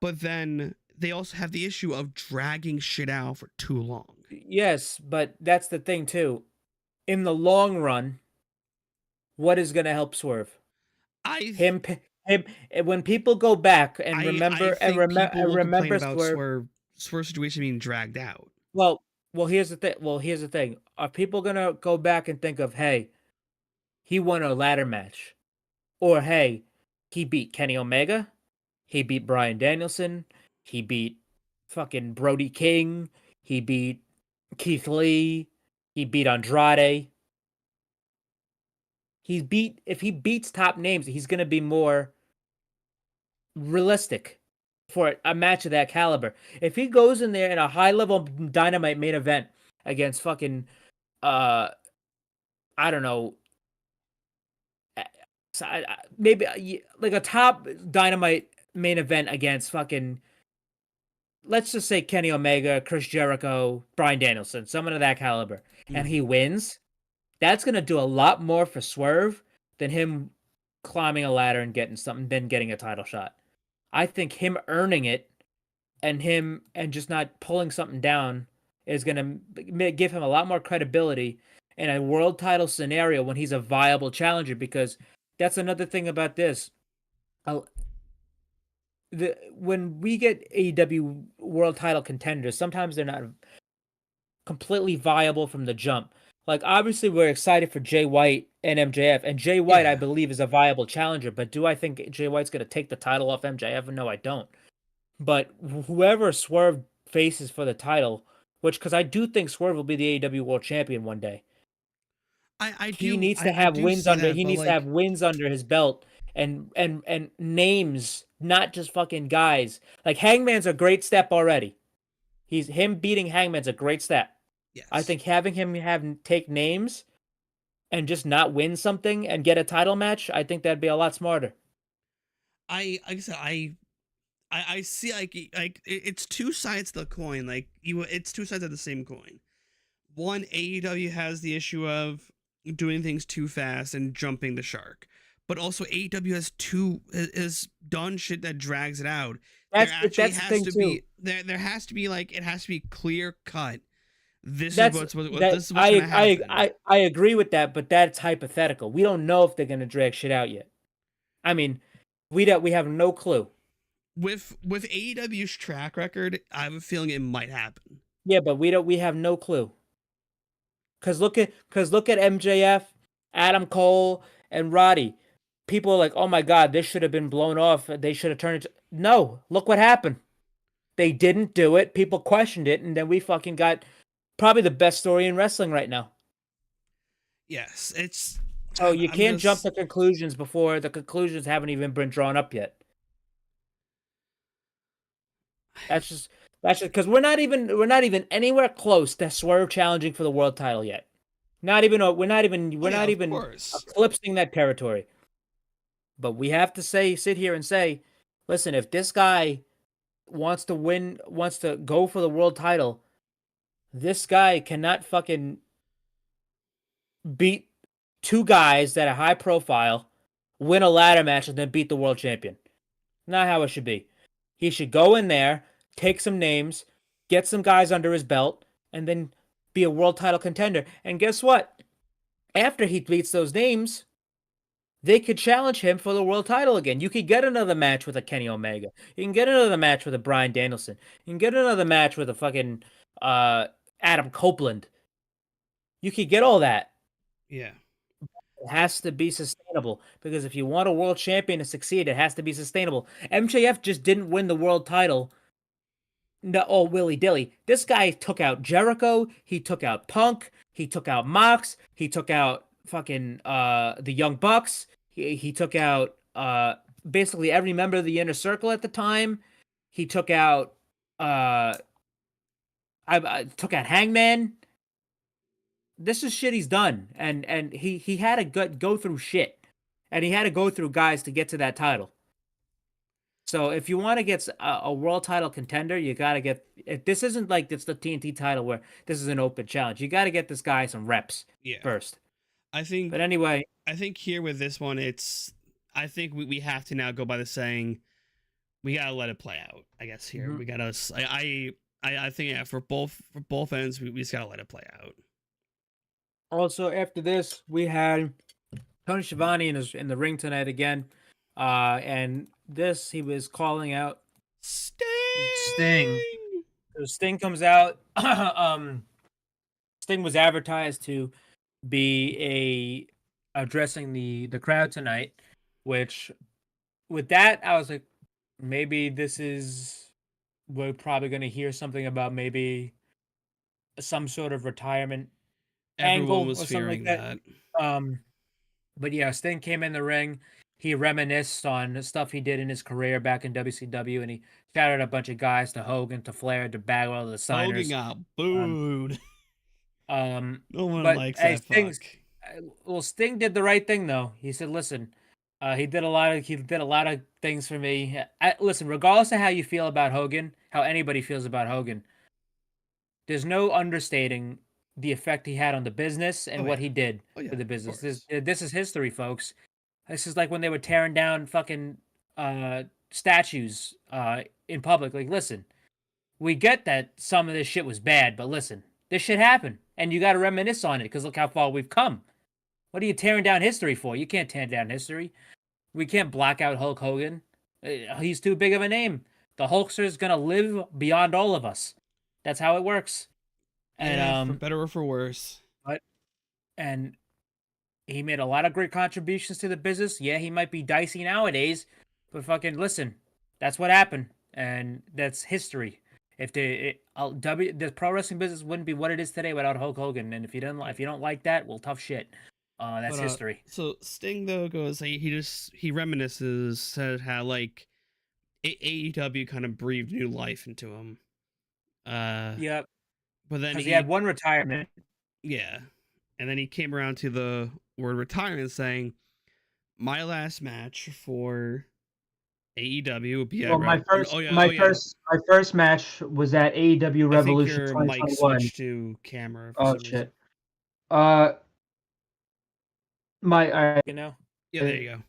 but then they also have the issue of dragging shit out for too long. Yes, but that's the thing too. In the long run, what is going to help Swerve? Him. When people go back and remember Swerve situation being dragged out. Well, here's the thing. Are people gonna go back and think of, hey, he won a ladder match, or hey, he beat Kenny Omega, he beat Bryan Danielson, he beat fucking Brody King, he beat Keith Lee, he beat Andrade. If he beats top names, he's gonna be more realistic for a match of that caliber. If he goes in there in a high-level Dynamite main event against fucking, I don't know, maybe like a top Dynamite main event against fucking, let's just say Kenny Omega, Chris Jericho, Bryan Danielson, someone of that caliber, and he wins, that's going to do a lot more for Swerve than him climbing a ladder and getting something, then getting a title shot. I think him earning it and just not pulling something down is going to give him a lot more credibility in a world title scenario when he's a viable challenger, because that's another thing about this. When we get AEW world title contenders, sometimes they're not completely viable from the jump. Like, obviously, we're excited for Jay White and MJF, and Jay White, I believe, is a viable challenger. But do I think Jay White's going to take the title off MJF? No, I don't. But whoever Swerve faces for the title because I do think Swerve will be the AEW World Champion one day. He needs to have wins under. He needs to have wins under his belt and names, not just fucking guys. Like Hangman's a great step already. Him beating Hangman's a great step. Yes. I think having him take names and just not win something and get a title match, I think that'd be a lot smarter. Like I said, I see like it's two sides of the coin. Like it's two sides of the same coin. One, AEW has the issue of doing things too fast and jumping the shark, but also AEW has done shit that drags it out. There has to be like it has to be clear cut. This is what's gonna happen. I agree with that, but that's hypothetical. We don't know if they're gonna drag shit out yet. I mean, we have no clue. With AEW's track record, I have a feeling it might happen. Yeah, but we have no clue. Cause look at MJF, Adam Cole, and Roddy. People are like, oh my god, this should have been blown off. They should have turned it. No, look what happened. They didn't do it. People questioned it, and then we fucking got probably the best story in wrestling right now. Yes, it's. Oh, you can't jump to conclusions before the conclusions haven't even been drawn up yet. That's just because we're not even anywhere close to Swerve challenging for the world title yet. We're not even eclipsing that territory. But we have to sit here and say, listen, if this guy wants to go for the world title, this guy cannot fucking beat two guys that are high profile, win a ladder match, and then beat the world champion. Not how it should be. He should go in there, take some names, get some guys under his belt, and then be a world title contender. And guess what? After he beats those names, they could challenge him for the world title again. You could get another match with a Kenny Omega. You can get another match with a Bryan Danielson. You can get another match with a fucking Adam Copeland. You could get all that. Yeah. It has to be sustainable, because if you want a world champion to succeed, it has to be sustainable. MJF just didn't win the world title willy-dilly. This guy took out Jericho, he took out Punk, he took out Mox, he took out fucking the Young Bucks, he took out basically every member of the Inner Circle at the time. He took out I took out Hangman. This is shit he's done, and he had to go through shit, and he had to go through guys to get to that title. So if you want to get a world title contender, you got to get. This isn't like it's the TNT title where this is an open challenge. You got to get this guy some reps first. I think. But anyway, I think here with this one, I think we have to now go by the saying, we gotta let it play out. I guess here we gotta. I think for both ends, we just gotta let it play out. Also, after this, we had Tony Schiavone in the ring tonight again, and he was calling out Sting. So Sting comes out. Sting was advertised to be addressing the crowd tonight, which with that I was like, maybe we're probably going to hear something about maybe some sort of retirement. Everyone was fearing that. But yeah, Sting came in the ring. He reminisced on stuff he did in his career back in WCW, and he shouted a bunch of guys to Hogan, to Flair, to Bagwell, to the signers. Hogan got booed. No one but, likes that fuck. Well, Sting did the right thing though. He said, "Listen, he did a lot of things for me. Listen, regardless of how you feel about Hogan, how anybody feels about Hogan, there's no understating the effect he had on the business and what he did for the business. This is history, folks. This is like when they were tearing down fucking statues in public. Like, listen, we get that some of this shit was bad, but listen, this shit happened, and you got to reminisce on it because look how far we've come. What are you tearing down history for? You can't tear down history. We can't block out Hulk Hogan. He's too big of a name. The Hulkster is gonna live beyond all of us. That's how it works. And for better or for worse. And he made a lot of great contributions to the business. Yeah, he might be dicey nowadays, but fucking listen, that's what happened, and that's history. The pro wrestling business wouldn't be what it is today without Hulk Hogan. And if you don't like that, well, tough shit. That's But, history. So Sting though goes, he reminisces, said how like AEW kind of breathed new life into him. Yep. But then Because he had one retirement. Yeah. And then he came around to the word retirement, saying, "My last match for AEW would be at my Rev- first match was at AEW I think Revolution your mic 2021. switched to camera for Oh some reason. shit. You know. Yeah, there you go.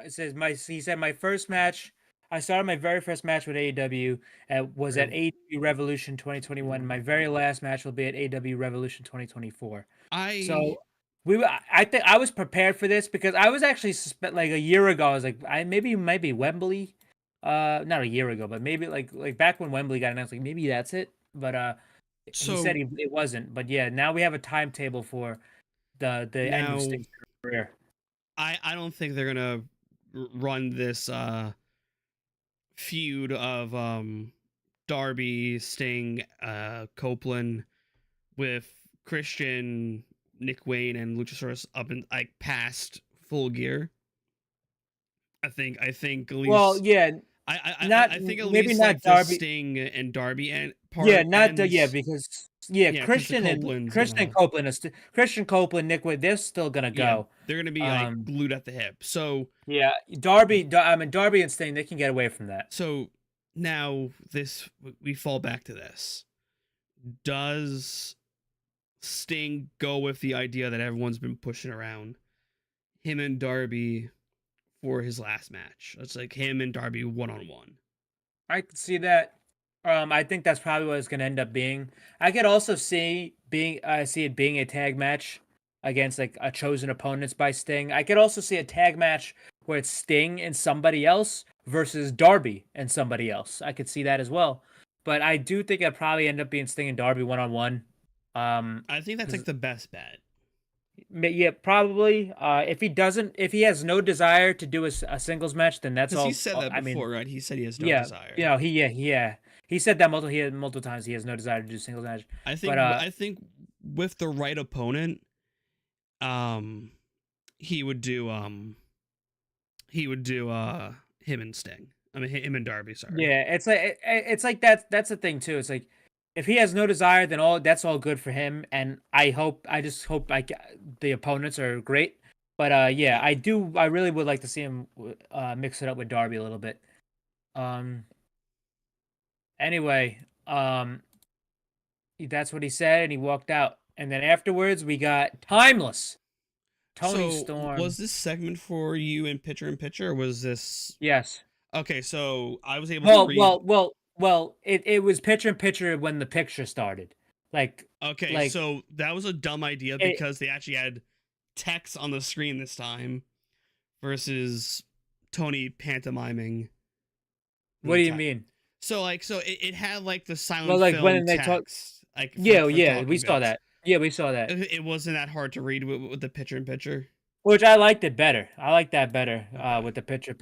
It says he said my first match. I started my very first match with AEW was at AEW Revolution 2021. My very last match will be at AEW Revolution 2024. I think I was prepared for this because I was actually like a year ago. I was like, maybe it might be Wembley, not a year ago, but maybe like back when Wembley got announced, like maybe that's it. But he said it wasn't. But yeah, now we have a timetable for the end of Sting's career. I don't think they're gonna run this feud of Darby, Sting, Copeland with Christian, Nick Wayne, and Luchasaurus up in like past Full Gear. I think at least. Well, yeah. I think at maybe least not like Darby. the Sting and Darby and part. Yeah, not ends, the Christian Christian Copeland, Nick Wayne, they're still gonna go. Yeah, they're gonna be like glued at the hip. So yeah, Darby and Sting, they can get away from that. So now we fall back to this. Does Sting go with the idea that everyone's been pushing around, him and Darby for his last match? It's like him and Darby one-on-one. I could see that. I think that's probably what it's going to end up being. I could also see it being a tag match against like a chosen opponents by Sting. I could also see a tag match where it's Sting and somebody else versus Darby and somebody else. I could see that as well. But I do think it'd probably end up being Sting and Darby one-on-one. I think that's like the best bet. Yeah, probably. If he has no desire to do a singles match, then that's all. He said that before, right? He said he has no desire. He said that multiple times. He has no desire to do a singles match. I think with the right opponent, he would do him and Sting. I mean him and Darby. Sorry. Yeah, it's like that's the thing too. It's like if he has no desire, then that's all good for him. And I just hope the opponents are great. But yeah, I really would like to see him mix it up with Darby a little bit. Anyway, that's what he said, and he walked out. And then afterwards, we got Timeless Toni Storm. Was this segment for you in Picture, or was this? Yes. Okay, so I was able to read. Well, it was picture when the picture started. So that was a dumb idea because they actually had text on the screen this time versus Tony pantomiming. What do you mean? So it had like the silent film when they text. We saw that. Yeah, we saw that. It wasn't that hard to read with the picture. Which I liked it better. I like that better with the picture.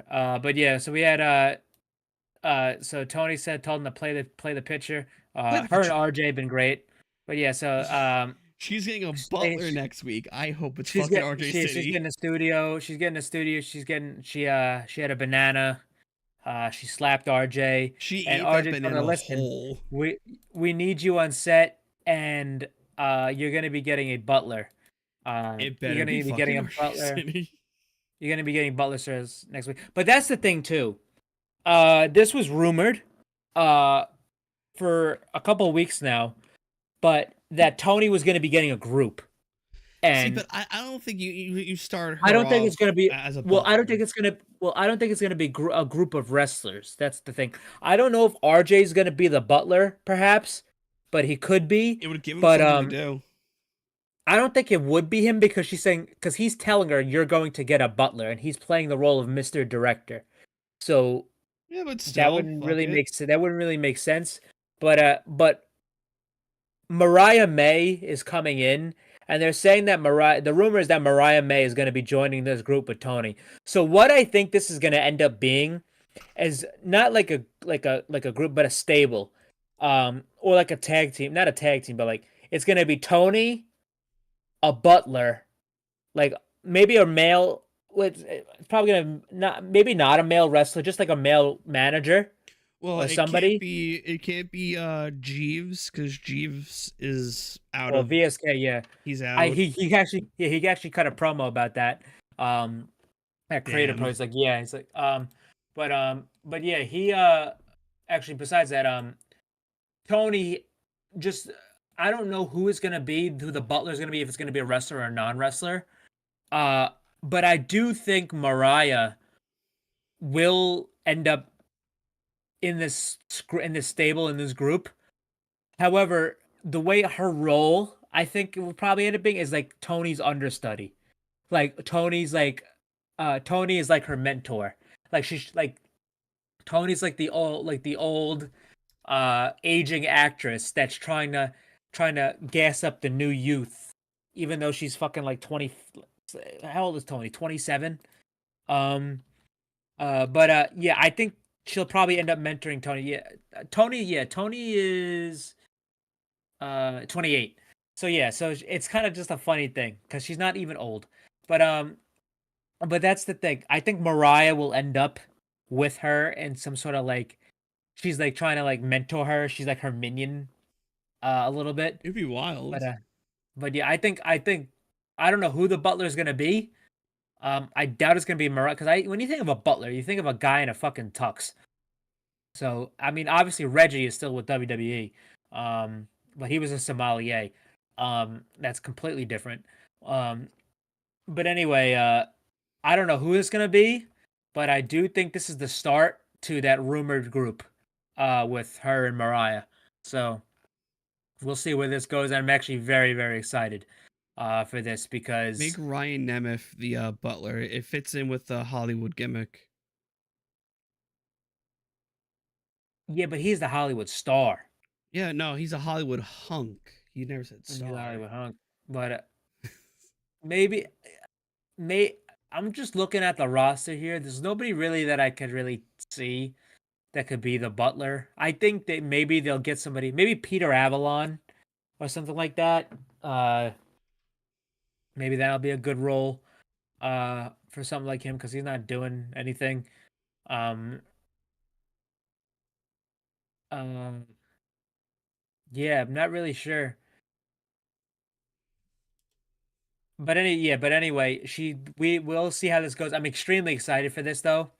But yeah, so we had so Tony told him to play the picture. Her and RJ have been great. But yeah, so she's getting a butler next week. I hope it's fucking RJ City. She's getting a studio. She had a banana. She slapped RJ. She and ate RJ that banana whole. We need you on set, and you're gonna be getting a butler. It better you're gonna be getting a butler. You're gonna be getting butler service next week. But that's the thing too. This was rumored for a couple of weeks now, but that Tony was gonna be getting a group. And but I don't think you start. I don't think it's gonna be as a I don't think it's gonna be a group of wrestlers. That's the thing. I don't know if RJ is gonna be the butler, perhaps, but he could be. It would give him something to do. I don't think it would be him because he's telling her you're going to get a butler, and he's playing the role of Mr. Director. So yeah, but still, that wouldn't really make sense. But Mariah May is coming in. And they're saying that the rumor is that Mariah May is going to be joining this group with Tony. So what I think this is going to end up being is not like a group, but a stable. or like a tag team, not a tag team, but like it's gonna be Tony, a butler, like maybe a male. It's probably gonna maybe not a male wrestler, just like a male manager Well, or somebody. It can't be Jeeves, because Jeeves is out Well, of VSK, yeah. he's out. He actually cut a promo about that. At Creative Pro, Damn. he's like, yeah, he's like, but yeah, he actually besides that, Tony just I don't know who it's gonna be, who the butler's gonna be, if it's gonna be a wrestler or a non-wrestler. But I do think Mariah will end up in this stable, in this group. However, the way her role, I think it will probably end up being is like Tony's understudy. Like Tony is like her mentor. Like she's like Tony's like the old aging actress that's trying to gas up the new youth, even though she's fucking like 20. How old is Tony? 27. Yeah, I think she'll probably end up mentoring Tony. Tony is 28. So yeah, so it's kind of just a funny thing because she's not even old. But that's the thing. I think Mariah will end up with her in some sort of like she's like trying to like mentor her. She's like her minion a little bit. It'd be wild. But yeah, I think I don't know who the butler is gonna be. I doubt it's gonna be Mariah because when you think of a butler, you think of a guy in a fucking tux. So I mean, obviously Reggie is still with WWE, but he was a sommelier. That's completely different. But anyway, I don't know who it's gonna be, but I do think this is the start to that rumored group, with her and Mariah. So we'll see where this goes. I'm actually very, very excited, for this because Make Ryan Nemeth the butler. It fits in with the Hollywood gimmick. yeah, but he's the Hollywood star. Yeah, no, he's a Hollywood hunk. He never said He's the star. Hollywood hunk. But maybe, I'm just looking at the roster here. There's nobody really that I could really see that could be the butler. I think that maybe they'll get somebody, maybe Peter Avalon or something like that. Maybe that'll be a good role for something like him because he's not doing anything. Um, yeah, I'm not really sure. But anyway, we will see how this goes. I'm extremely excited for this though,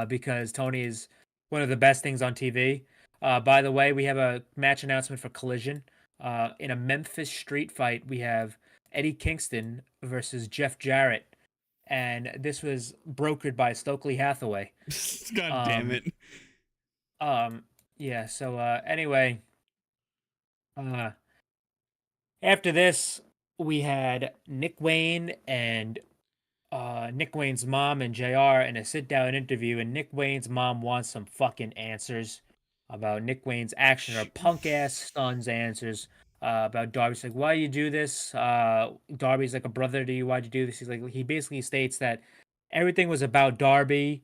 because Tony is one of the best things on TV. By the way, we have a match announcement for Collision. In a Memphis street fight, we have Eddie Kingston versus Jeff Jarrett, and this was brokered by Stokely Hathaway. God damn it. Yeah. So anyway, after this, we had Nick Wayne and Nick Wayne's mom and JR in a sit-down interview, and Nick Wayne's mom wants some fucking answers about Nick Wayne's action, or punk-ass son's answers about Darby. She's like, why do you do this? Darby's like a brother to you. Why'd you do this? He's like, he basically states that everything was about Darby.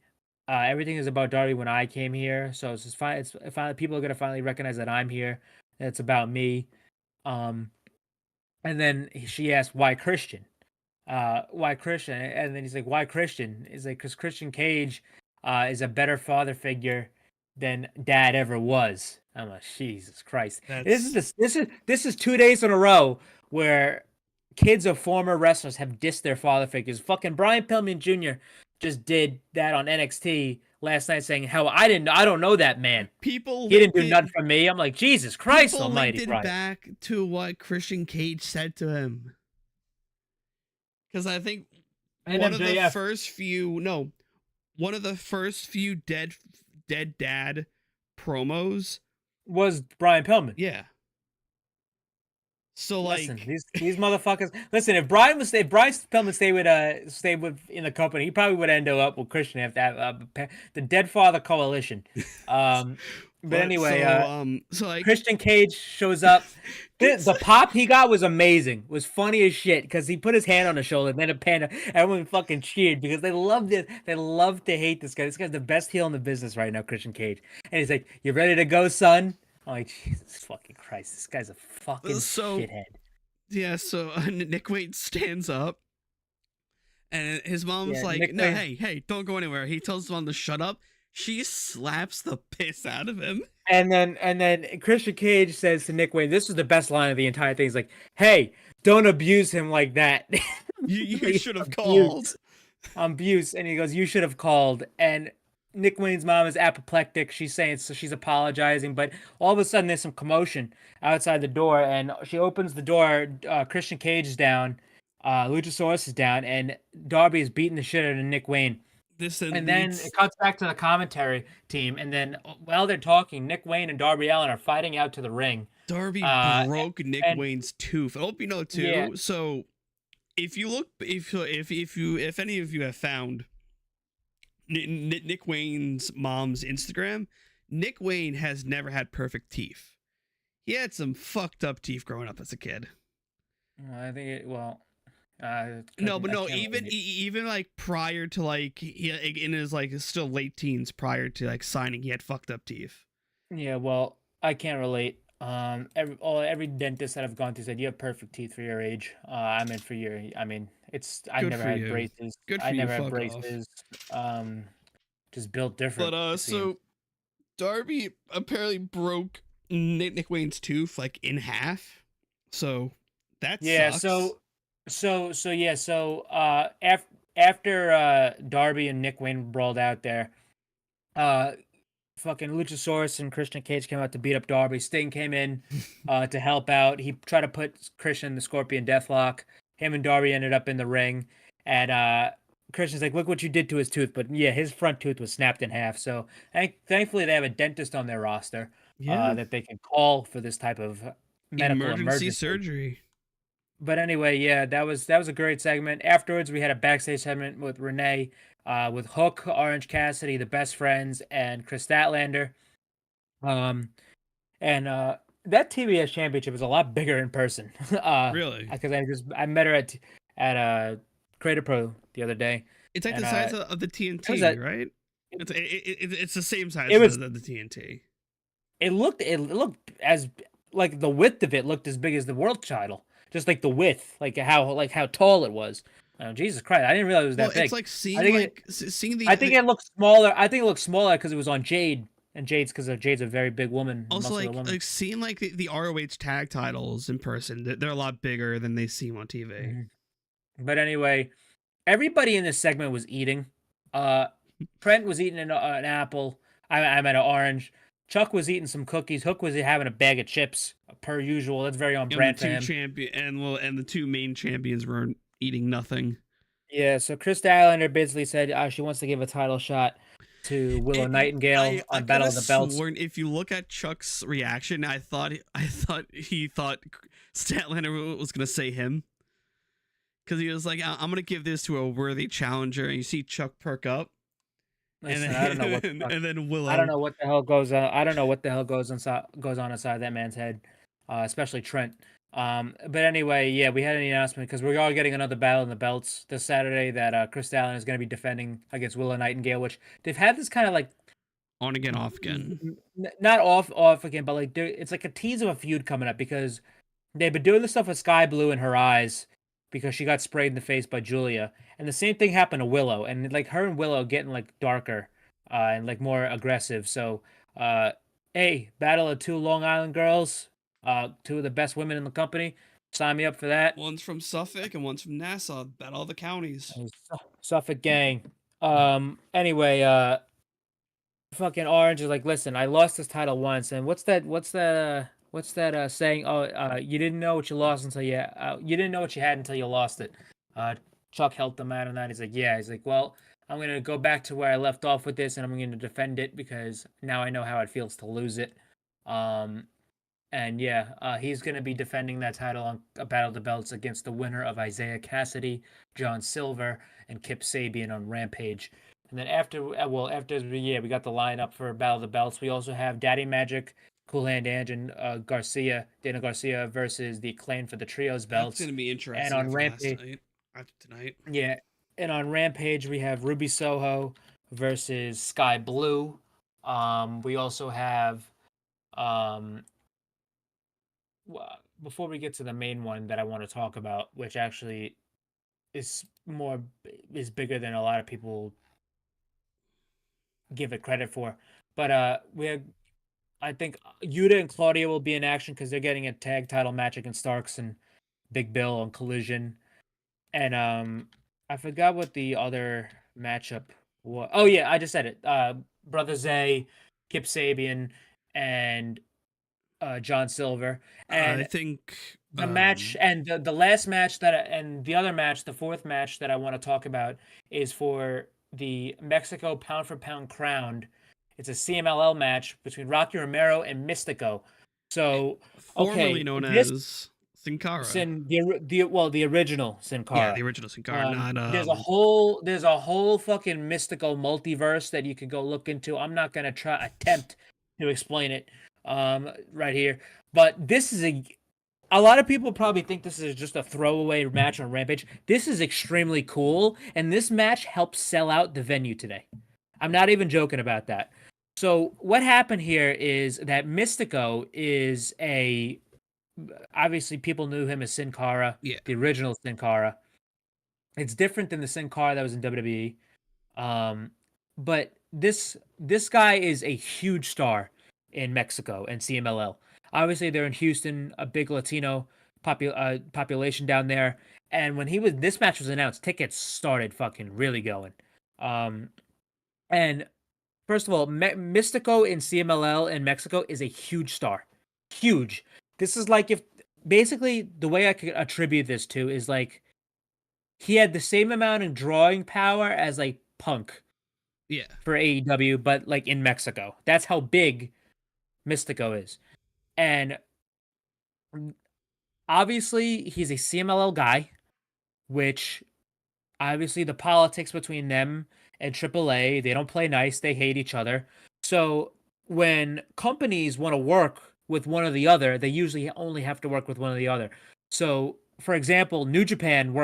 Everything is about Darby when I came here. So it's just fine. It's finally, people are gonna finally recognize that I'm here. And it's about me. And then she asked, why Christian? Why Christian? And then he's like, why Christian? He's like, because Christian Cage is a better father figure than Dad ever was. I'm like, Jesus Christ. This is 2 days in a row where kids of former wrestlers have dissed their father figures. Fucking Brian Pillman Jr. just did that on NXT last night, saying, "Hell, I don't know that man. He didn't do nothing for me." I'm like, Jesus Christ Almighty! People linked it back to what Christian Cage said to him, because I think one of the first few dead dad promos was Brian Pillman. Yeah. So listen, these motherfuckers. Listen, if Brian Pillman stayed with in the company, he probably would end up with Christian after the Dead Father Coalition. But anyway, Christian Cage shows up. The pop he got was amazing. Was funny as shit because he put his hand on the shoulder and then a panda. Everyone fucking cheered because they loved it. They love to hate this guy. This guy's the best heel in the business right now, Christian Cage. And he's like, "You ready to go, son?" I'm like, Jesus fucking Christ, this guy's a fucking So- shithead. Yeah, so Nick Wayne stands up, and his mom's Yeah, like, Nick "No, Wayne- hey, don't go anywhere." He tells his mom to shut up. She slaps the piss out of him. And then Christian Cage says to Nick Wayne, this is the best line of the entire thing. He's like, "Hey, don't abuse him like that." You should have called. Abuse, and he goes, "You should have called." And Nick Wayne's mom is apoplectic. She's saying, so she's apologizing, but all of a sudden there's some commotion outside the door, and she opens the door. Christian Cage is down, Luchasaurus is down, and Darby is beating the shit out of Nick Wayne. And then it cuts back to the commentary team, and then while they're talking, Nick Wayne and Darby Allin are fighting out to the ring. Darby broke Nick Wayne's tooth. I hope you know too. Yeah. So if you look, if any of you have found Nick Wayne's mom's Instagram, Nick Wayne has never had perfect teeth. He had some fucked up teeth growing up as a kid. I think it, well, No, but no, even like prior to like he in his like still late teens, prior to like signing, he had fucked up teeth. Yeah, well, I can't relate. Every dentist that I've gone to said you have perfect teeth for your age. I'm in for your. I mean, I Good never for had you. braces. Good for I you, never had fuck off. braces. Just built different. But it seems. so Darby apparently broke Nick Wayne's tooth like in half. So that Yeah. sucks. After Darby and Nick Wayne brawled out there, fucking Luchasaurus and Christian Cage came out to beat up Darby. Sting came in to help out. He tried to put Christian in the Scorpion Deathlock. Him and Darby ended up in the ring, and Christian's like, "Look what you did to his tooth." But yeah, his front tooth was snapped in half. So thankfully, they have a dentist on their roster that they can call for this type of medical emergency surgery. But anyway, yeah, that was a great segment. Afterwards, we had a backstage segment with Renee, with Hook, Orange Cassidy, the Best Friends, and Chris Statlander. That TBS championship is a lot bigger in person. Really? Because I met her at Creator Pro the other day. It's like the size of the TNT, right? It's the same size as the TNT. It looked as like the width of it looked as big as the world title. Just like the width, like how tall it was. Oh, Jesus Christ! I didn't realize it was that big. It's like seeing the. I think it looked smaller. I think it looked smaller because it was on Jade, and Jade's a very big woman. Also, like seeing like the ROH tag titles in person, they're a lot bigger than they seem on TV. Mm-hmm. But anyway, everybody in this segment was eating. Trent was eating an apple. I'm at an orange. Chuck was eating some cookies. Hook was having a bag of chips, per usual. That's very on brand for him. And the two main champions were eating nothing. Yeah, so Chris Statlander basically said she wants to give a title shot to Willow Nightingale on Battle of the Belts. If you look at Chuck's reaction, I thought he thought Statlander was gonna say him, because he was like, "I'm gonna give this to a worthy challenger," and you see Chuck perk up. Listen, and then, I don't know what and then Willow. I don't know what the hell goes on. I don't know what the hell goes on inside that man's head, especially Trent. But anyway, yeah, we had an announcement because we're all getting another Battle in the Belts this Saturday that Chris Statlander is going to be defending against Willow Nightingale, which they've had this kind of like on again, off again. Not off again, but like it's like a tease of a feud coming up because they've been doing this stuff with Sky Blue in her eyes because she got sprayed in the face by Julia. And the same thing happened to Willow, and like her and Willow getting like darker and like more aggressive. So, hey, battle of two Long Island girls, two of the best women in the company. Sign me up for that. One's from Suffolk and one's from Nassau. Battle of the counties. Suffolk gang. Anyway, fucking Orange is like, listen, I lost this title once, and what's that saying? Oh, you didn't know what you lost until you didn't know what you had until you lost it. Chuck helped him out on that. He's like, yeah. He's like, well, I'm going to go back to where I left off with this, and I'm going to defend it because now I know how it feels to lose it. And yeah, he's going to be defending that title on a Battle of the Belts against the winner of Isaiah Cassidy, John Silver, and Kip Sabian on Rampage. And then after we got the lineup for Battle of the Belts. We also have Daddy Magic, Cool Hand Ange, and Dana Garcia versus the Acclaim for the Trios belts. That's going to be interesting. And on Rampage tonight. Yeah, and on Rampage we have Ruby Soho versus Sky Blue. We also have Um, before we get to the main one that I want to talk about, which actually is bigger than a lot of people give it credit for. But I think Yuta and Claudia will be in action because they're getting a tag title match against Starks and Big Bill on Collision. And I forgot what the other matchup was. Oh yeah, I just said it. Brother Zay, Kip Sabian, and John Silver. And I think the match and the last match and the other match, the fourth match that I want to talk about is for the Mexico pound for pound crown. It's a CMLL match between Rocky Romero and Mystico. So formerly okay, known this as Sin Cara. the original Sin Cara. Yeah, the original Sin Cara. Not there's a whole fucking mystical multiverse that you can go look into. I'm not gonna attempt to explain it right here, but this is a lot of people probably think this is just a throwaway match on Rampage. This is extremely cool, and this match helped sell out the venue today. I'm not even joking about that. So what happened here is that Mystico is obviously people knew him as Sin Cara, the original Sin Cara. It's different than the Sin Cara that was in WWE. But this guy is a huge star in Mexico and CMLL. Obviously, they're in Houston, a big Latino population down there. And when this match was announced, tickets started fucking really going. And first of all, Mystico in CMLL in Mexico is a huge star, huge. This is like if basically the way I could attribute this to is like he had the same amount of drawing power as like Punk. Yeah. For AEW, but like in Mexico. That's how big Mystico is. And obviously he's a CMLL guy, which obviously the politics between them and AAA, they don't play nice, they hate each other. So when companies want to work with one or the other, they usually only have to work with one or the other. So for example, New Japan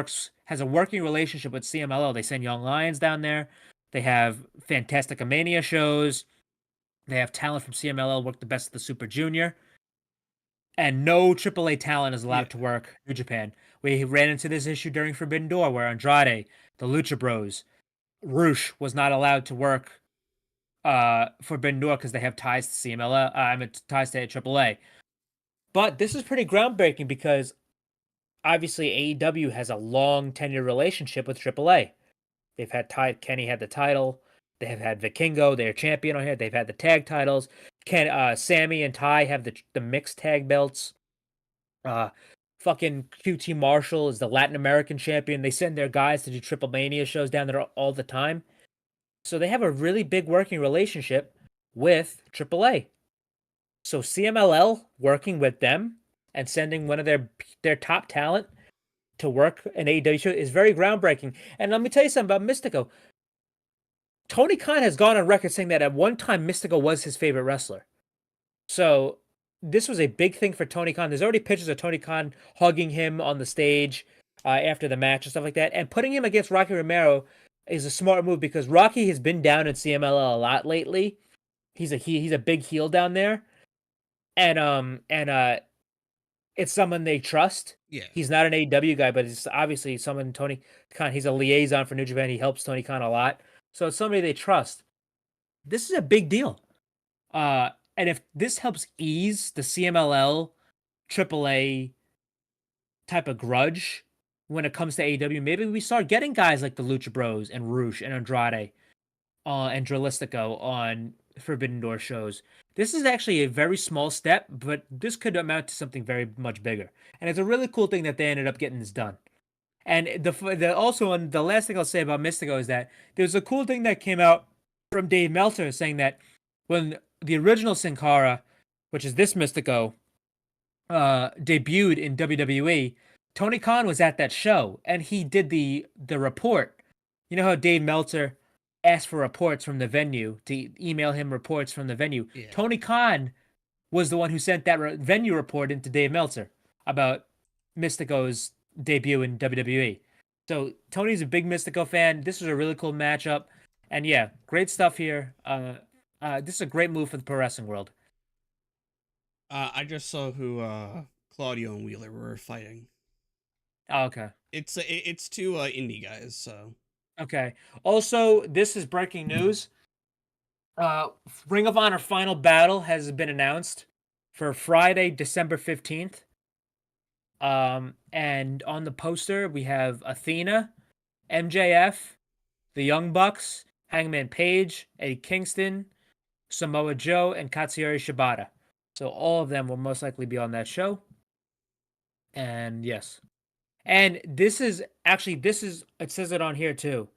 has a working relationship with CMLL. They send Young Lions down there. They have Fantastica Mania shows. They have talent from CMLL work the best of the Super Junior. And no AAA talent is allowed to work New Japan. We ran into this issue during Forbidden Door where Andrade, the Lucha Bros, Roosh was not allowed to work Forbidden Door because they have ties to CMLL. Ties to AAA. But this is pretty groundbreaking because obviously AEW has a long tenure relationship with AAA. They've had Kenny had the title. They have had Vikingo, their champion on here. They've had the tag titles. Sammy and Ty have the mixed tag belts. Fucking QT Marshall is the Latin American champion. They send their guys to do Triple Mania shows down there all the time. So they have a really big working relationship with AAA. So CMLL working with them and sending one of their top talent to work an AEW show is very groundbreaking. And let me tell you something about Mystico. Tony Khan has gone on record saying that at one time Mystico was his favorite wrestler. So this was a big thing for Tony Khan. There's already pictures of Tony Khan hugging him on the stage after the match and stuff like that. And putting him against Rocky Romero is a smart move because Rocky has been down in CMLL a lot lately. He's a big heel down there. And it's someone they trust. Yeah. He's not an AEW guy, but it's obviously someone Tony Khan. He's a liaison for New Japan. He helps Tony Khan a lot. So it's somebody they trust. This is a big deal. And if this helps ease the CMLL AAA type of grudge when it comes to AEW, maybe we start getting guys like the Lucha Bros and Roosh and Andrade and Dralistico on Forbidden Door shows. This is actually a very small step, but this could amount to something very much bigger. And it's a really cool thing that they ended up getting this done. And the last thing I'll say about Mystico is that there's a cool thing that came out from Dave Meltzer saying that when the original Sin Cara, which is this Mystico, debuted in WWE, Tony Khan was at that show and he did the report. You know how Dave Meltzer asked for reports from the venue to email him reports from the venue. Yeah. Tony Khan was the one who sent that venue report into Dave Meltzer about Mystico's debut in WWE. So Tony's a big Mystico fan. This was a really cool matchup. And yeah, great stuff here. This is a great move for the pro wrestling world. I just saw who Claudio and Wheeler were fighting. Oh, okay. It's two indie guys, so Okay. Also, this is breaking news. Ring of Honor Final Battle has been announced for Friday, December 15th. And on the poster, we have Athena, MJF, the Young Bucks, Hangman Page, Eddie Kingston, Samoa Joe, and Katsuyori Shibata. So all of them will most likely be on that show. And yes. And this is, it says it on here too.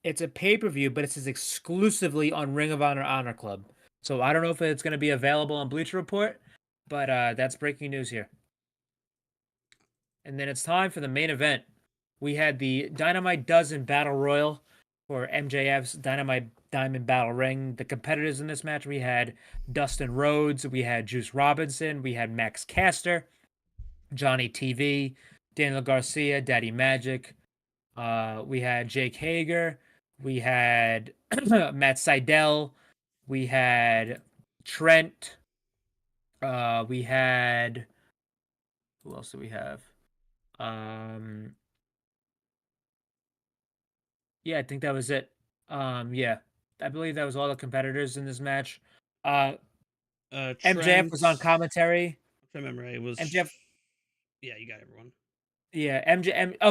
It's a pay-per-view, but it says exclusively on Ring of Honor Honor Club. So I don't know if it's going to be available on Bleacher Report, but that's breaking news here. And then it's time for the main event. We had the Dynamite Dozen Battle Royal for MJF's Dynamite Diamond Battle Ring. The competitors in this match, we had Dustin Rhodes, we had Juice Robinson, we had Max Caster, Johnny TV, Daniel Garcia, Daddy Magic. We had Jake Hager. We had Matt Sydal. We had Trent. We had, who else do we have? Yeah, I think that was it. Yeah, I believe that was all the competitors in this match. MJF was on commentary. I remember it was MJF. Yeah, you got everyone. Yeah,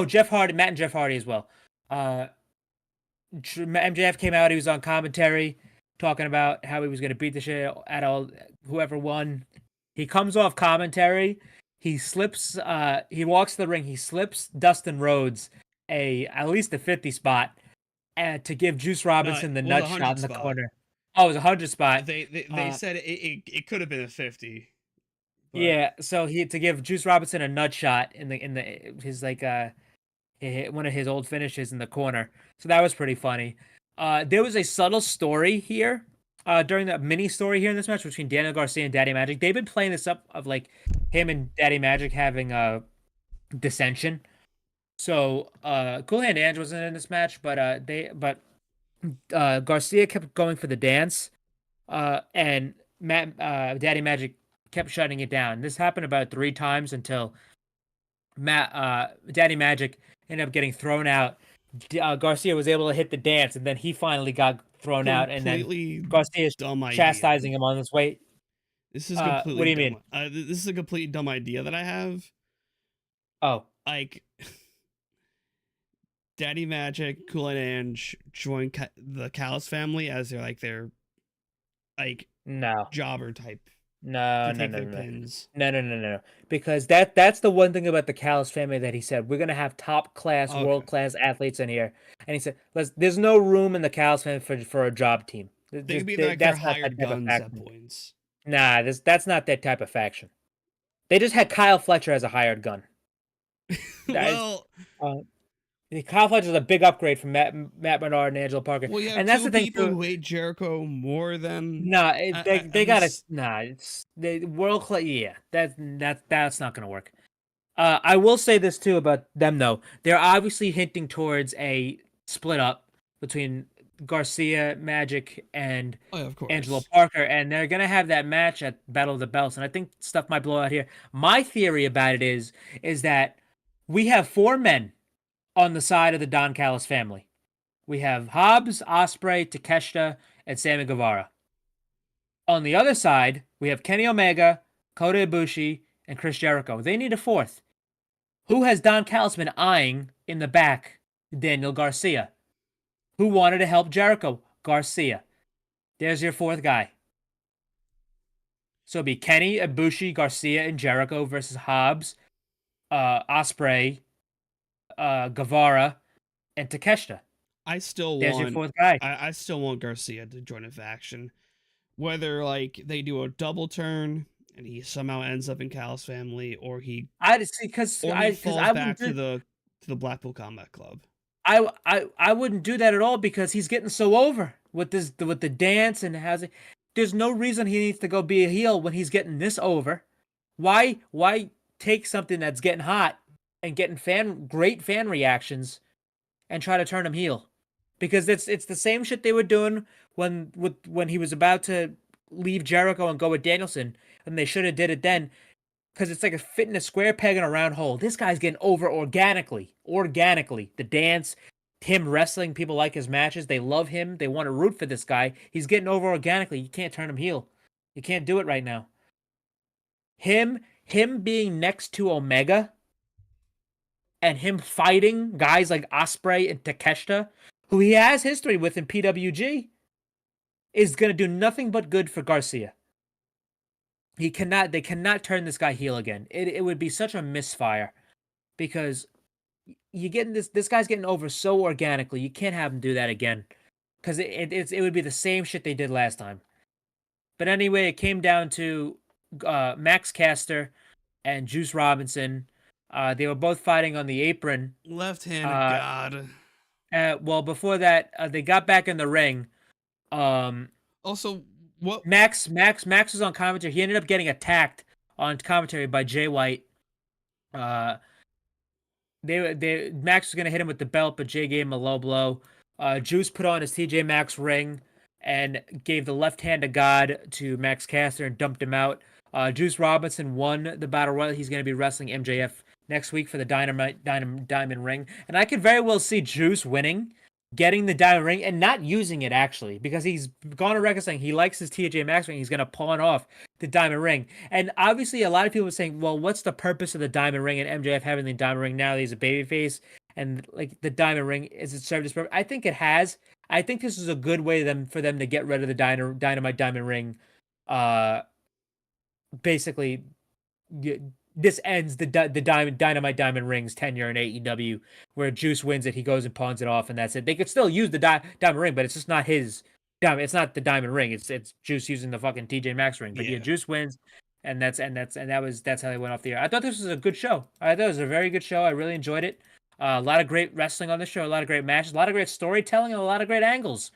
Jeff Hardy, Matt and Jeff Hardy as well. MJF came out. He was on commentary, talking about how he was going to beat the shit out of whoever won. He comes off commentary. He slips. He walks to the ring. He slips Dustin Rhodes at least a 50 spot, to give Juice Robinson the nut shot in the corner. Oh, it was a 100 spot. They said it could have been a 50. But... Yeah, so to give Juice Robinson a nut shot in his one of his old finishes in the corner. So that was pretty funny. There was a subtle story here during the mini story here in this match between Daniel Garcia and Daddy Magic. They've been playing this up of like him and Daddy Magic having a dissension. So Cool Hand Ange wasn't in this match, but Garcia kept going for the dance, and Daddy Magic kept shutting it down. This happened about 3 times until Daddy Magic ended up getting thrown out. Garcia was able to hit the dance, and then he finally got thrown out, and then Garcia is chastising him on his way. This is completely what do you dumb. mean? This is a complete dumb idea that I have. Oh. Like, Daddy Magic, Cool and Ange join the Callis family as their no jobber type. No. Pins. No. Because that's the one thing about the Callis family that he said, we're gonna have top class, world class athletes in here, and he said, there's no room in the Callis family for a job team. They could be their hired guns at points. Nah, that's not that type of faction. They just had Kyle Fletcher as a hired gun. Well, Kyle Fletcher is a big upgrade from Matt Menard and Angelo Parker. Well, yeah, and that's the thing people who hate Jericho more than they gotta it's world class. Yeah, that's not gonna work. I will say this too about them though. They're obviously hinting towards a split up between Garcia, Magic, and Angelo Parker, and they're gonna have that match at Battle of the Belts, and I think stuff might blow out here. My theory about it is that we have 4 men on the side of the Don Callis family. We have Hobbs, Ospreay, Takeshita, and Sammy Guevara. On the other side, we have Kenny Omega, Kota Ibushi, and Chris Jericho. They need a 4th. Who has Don Callis been eyeing in the back? Daniel Garcia. Who wanted to help Jericho? Garcia. There's your 4th guy. So it'd be Kenny, Ibushi, Garcia, and Jericho versus Hobbs, Ospreay, Guevara, and Takeshita. I still There's want your 4th guy. I still want Garcia to join a faction, whether they do a double turn and he somehow ends up in Cal's family, or he falls back to the Blackpool Combat Club. I wouldn't do that at all because he's getting so over with the dance and there's no reason he needs to go be a heel when he's getting this over. Why take something that's getting hot and getting great fan reactions and try to turn him heel? Because it's the same shit they were doing when he was about to leave Jericho and go with Danielson, and they should have did it then, because it's like a fitting a square peg in a round hole. This guy's getting over organically. The dance, him wrestling, people like his matches. They love him. They want to root for this guy. He's getting over organically. You can't turn him heel. You can't do it right now. Him being next to Omega and him fighting guys like Ospreay and Takeshita, who he has history with in PWG, is going to do nothing but good for Garcia. They cannot turn this guy heel again. It would be such a misfire, because you getting this guy's getting over so organically. You can't have him do that again, because it would be the same shit they did last time. But anyway, it came down to Max Caster and Juice Robinson. They were both fighting on the apron. Left-handed God. Well, before that, they got back in the ring. Also, what? Max was on commentary. He ended up getting attacked on commentary by Jay White. Max was gonna hit him with the belt, but Jay gave him a low blow. Juice put on his TJ Maxx ring and gave the left hand of God to Max Caster and dumped him out. Juice Robinson won the Battle Royal. He's gonna be wrestling MJF next week for the Dynamite Diamond Ring, and I could very well see Juice winning, getting the Diamond Ring, and not using it, actually, because he's gone on record saying he likes his TJ Maxx ring. He's going to pawn off the Diamond Ring. And obviously, a lot of people are saying, well, what's the purpose of the Diamond Ring and MJF having the Diamond Ring now that he's a babyface? And like the Diamond Ring, is it served its purpose? I think it has. I think this is a good way for them to get rid of the Dynamite Diamond Ring. Basically, this ends the Dynamite Diamond Ring's tenure in AEW, where Juice wins it, he goes and pawns it off, and that's it. They could still use the Diamond Ring, but it's just not his diamond. It's not the Diamond Ring. It's Juice using the fucking TJ Maxx ring. But yeah, Juice wins, and that's how they went off the air. I thought this was a good show. I thought it was a very good show. I really enjoyed it. A lot of great wrestling on the show, a lot of great matches, a lot of great storytelling, and a lot of great angles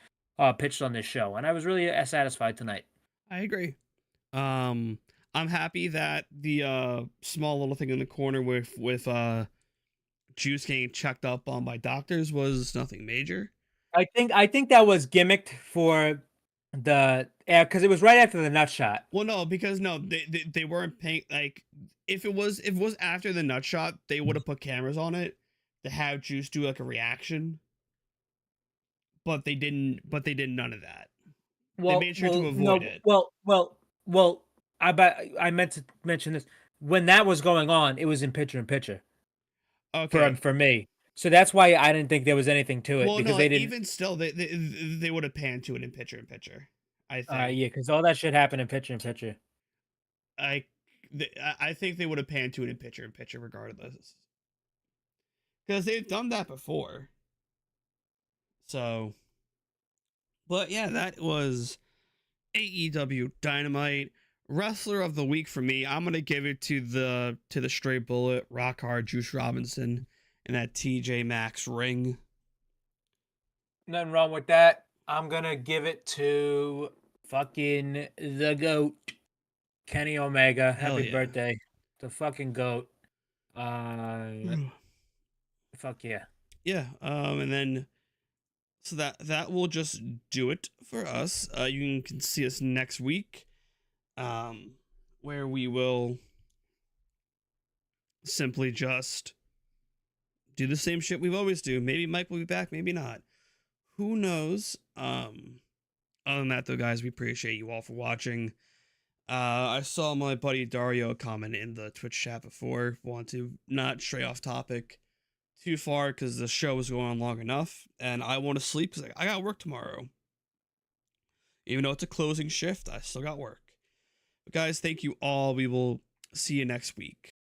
pitched on this show. And I was really satisfied tonight. I agree. I'm happy that the small little thing in the corner with Juice getting checked up on by doctors was nothing major. I think that was gimmicked for the because it was right after the nut shot. Well, no, because they weren't paying. Like if it was after the nut shot, they would have put cameras on it to have Juice do like a reaction. But they didn't. But they did none of that. They made sure to avoid it. Well. I meant to mention this. When that was going on, it was in picture. Okay. For me. So that's why I didn't think there was anything to it, because they didn't. Even still, they would have panned to it in picture. I think. Yeah, because all that shit happened in picture. I think they would have panned to it in picture regardless. Because they've done that before. So. But yeah, that was AEW Dynamite. Wrestler of the week for me, I'm gonna give it to the straight bullet, rock hard Juice Robinson, and that TJ Maxx ring. Nothing wrong with that. I'm gonna give it to fucking the GOAT, Kenny Omega. Happy birthday, the fucking GOAT. Fuck yeah. Yeah. And then so that will just do it for us. You can see us next week. Where we will simply just do the same shit we've always do. Maybe Mike will be back, maybe not. Who knows? Other than that, though, guys, we appreciate you all for watching. I saw my buddy Dario comment in the Twitch chat before. Want to not stray off topic too far because the show was going on long enough, and I want to sleep because I got work tomorrow. Even though it's a closing shift, I still got work. But guys, thank you all. We will see you next week.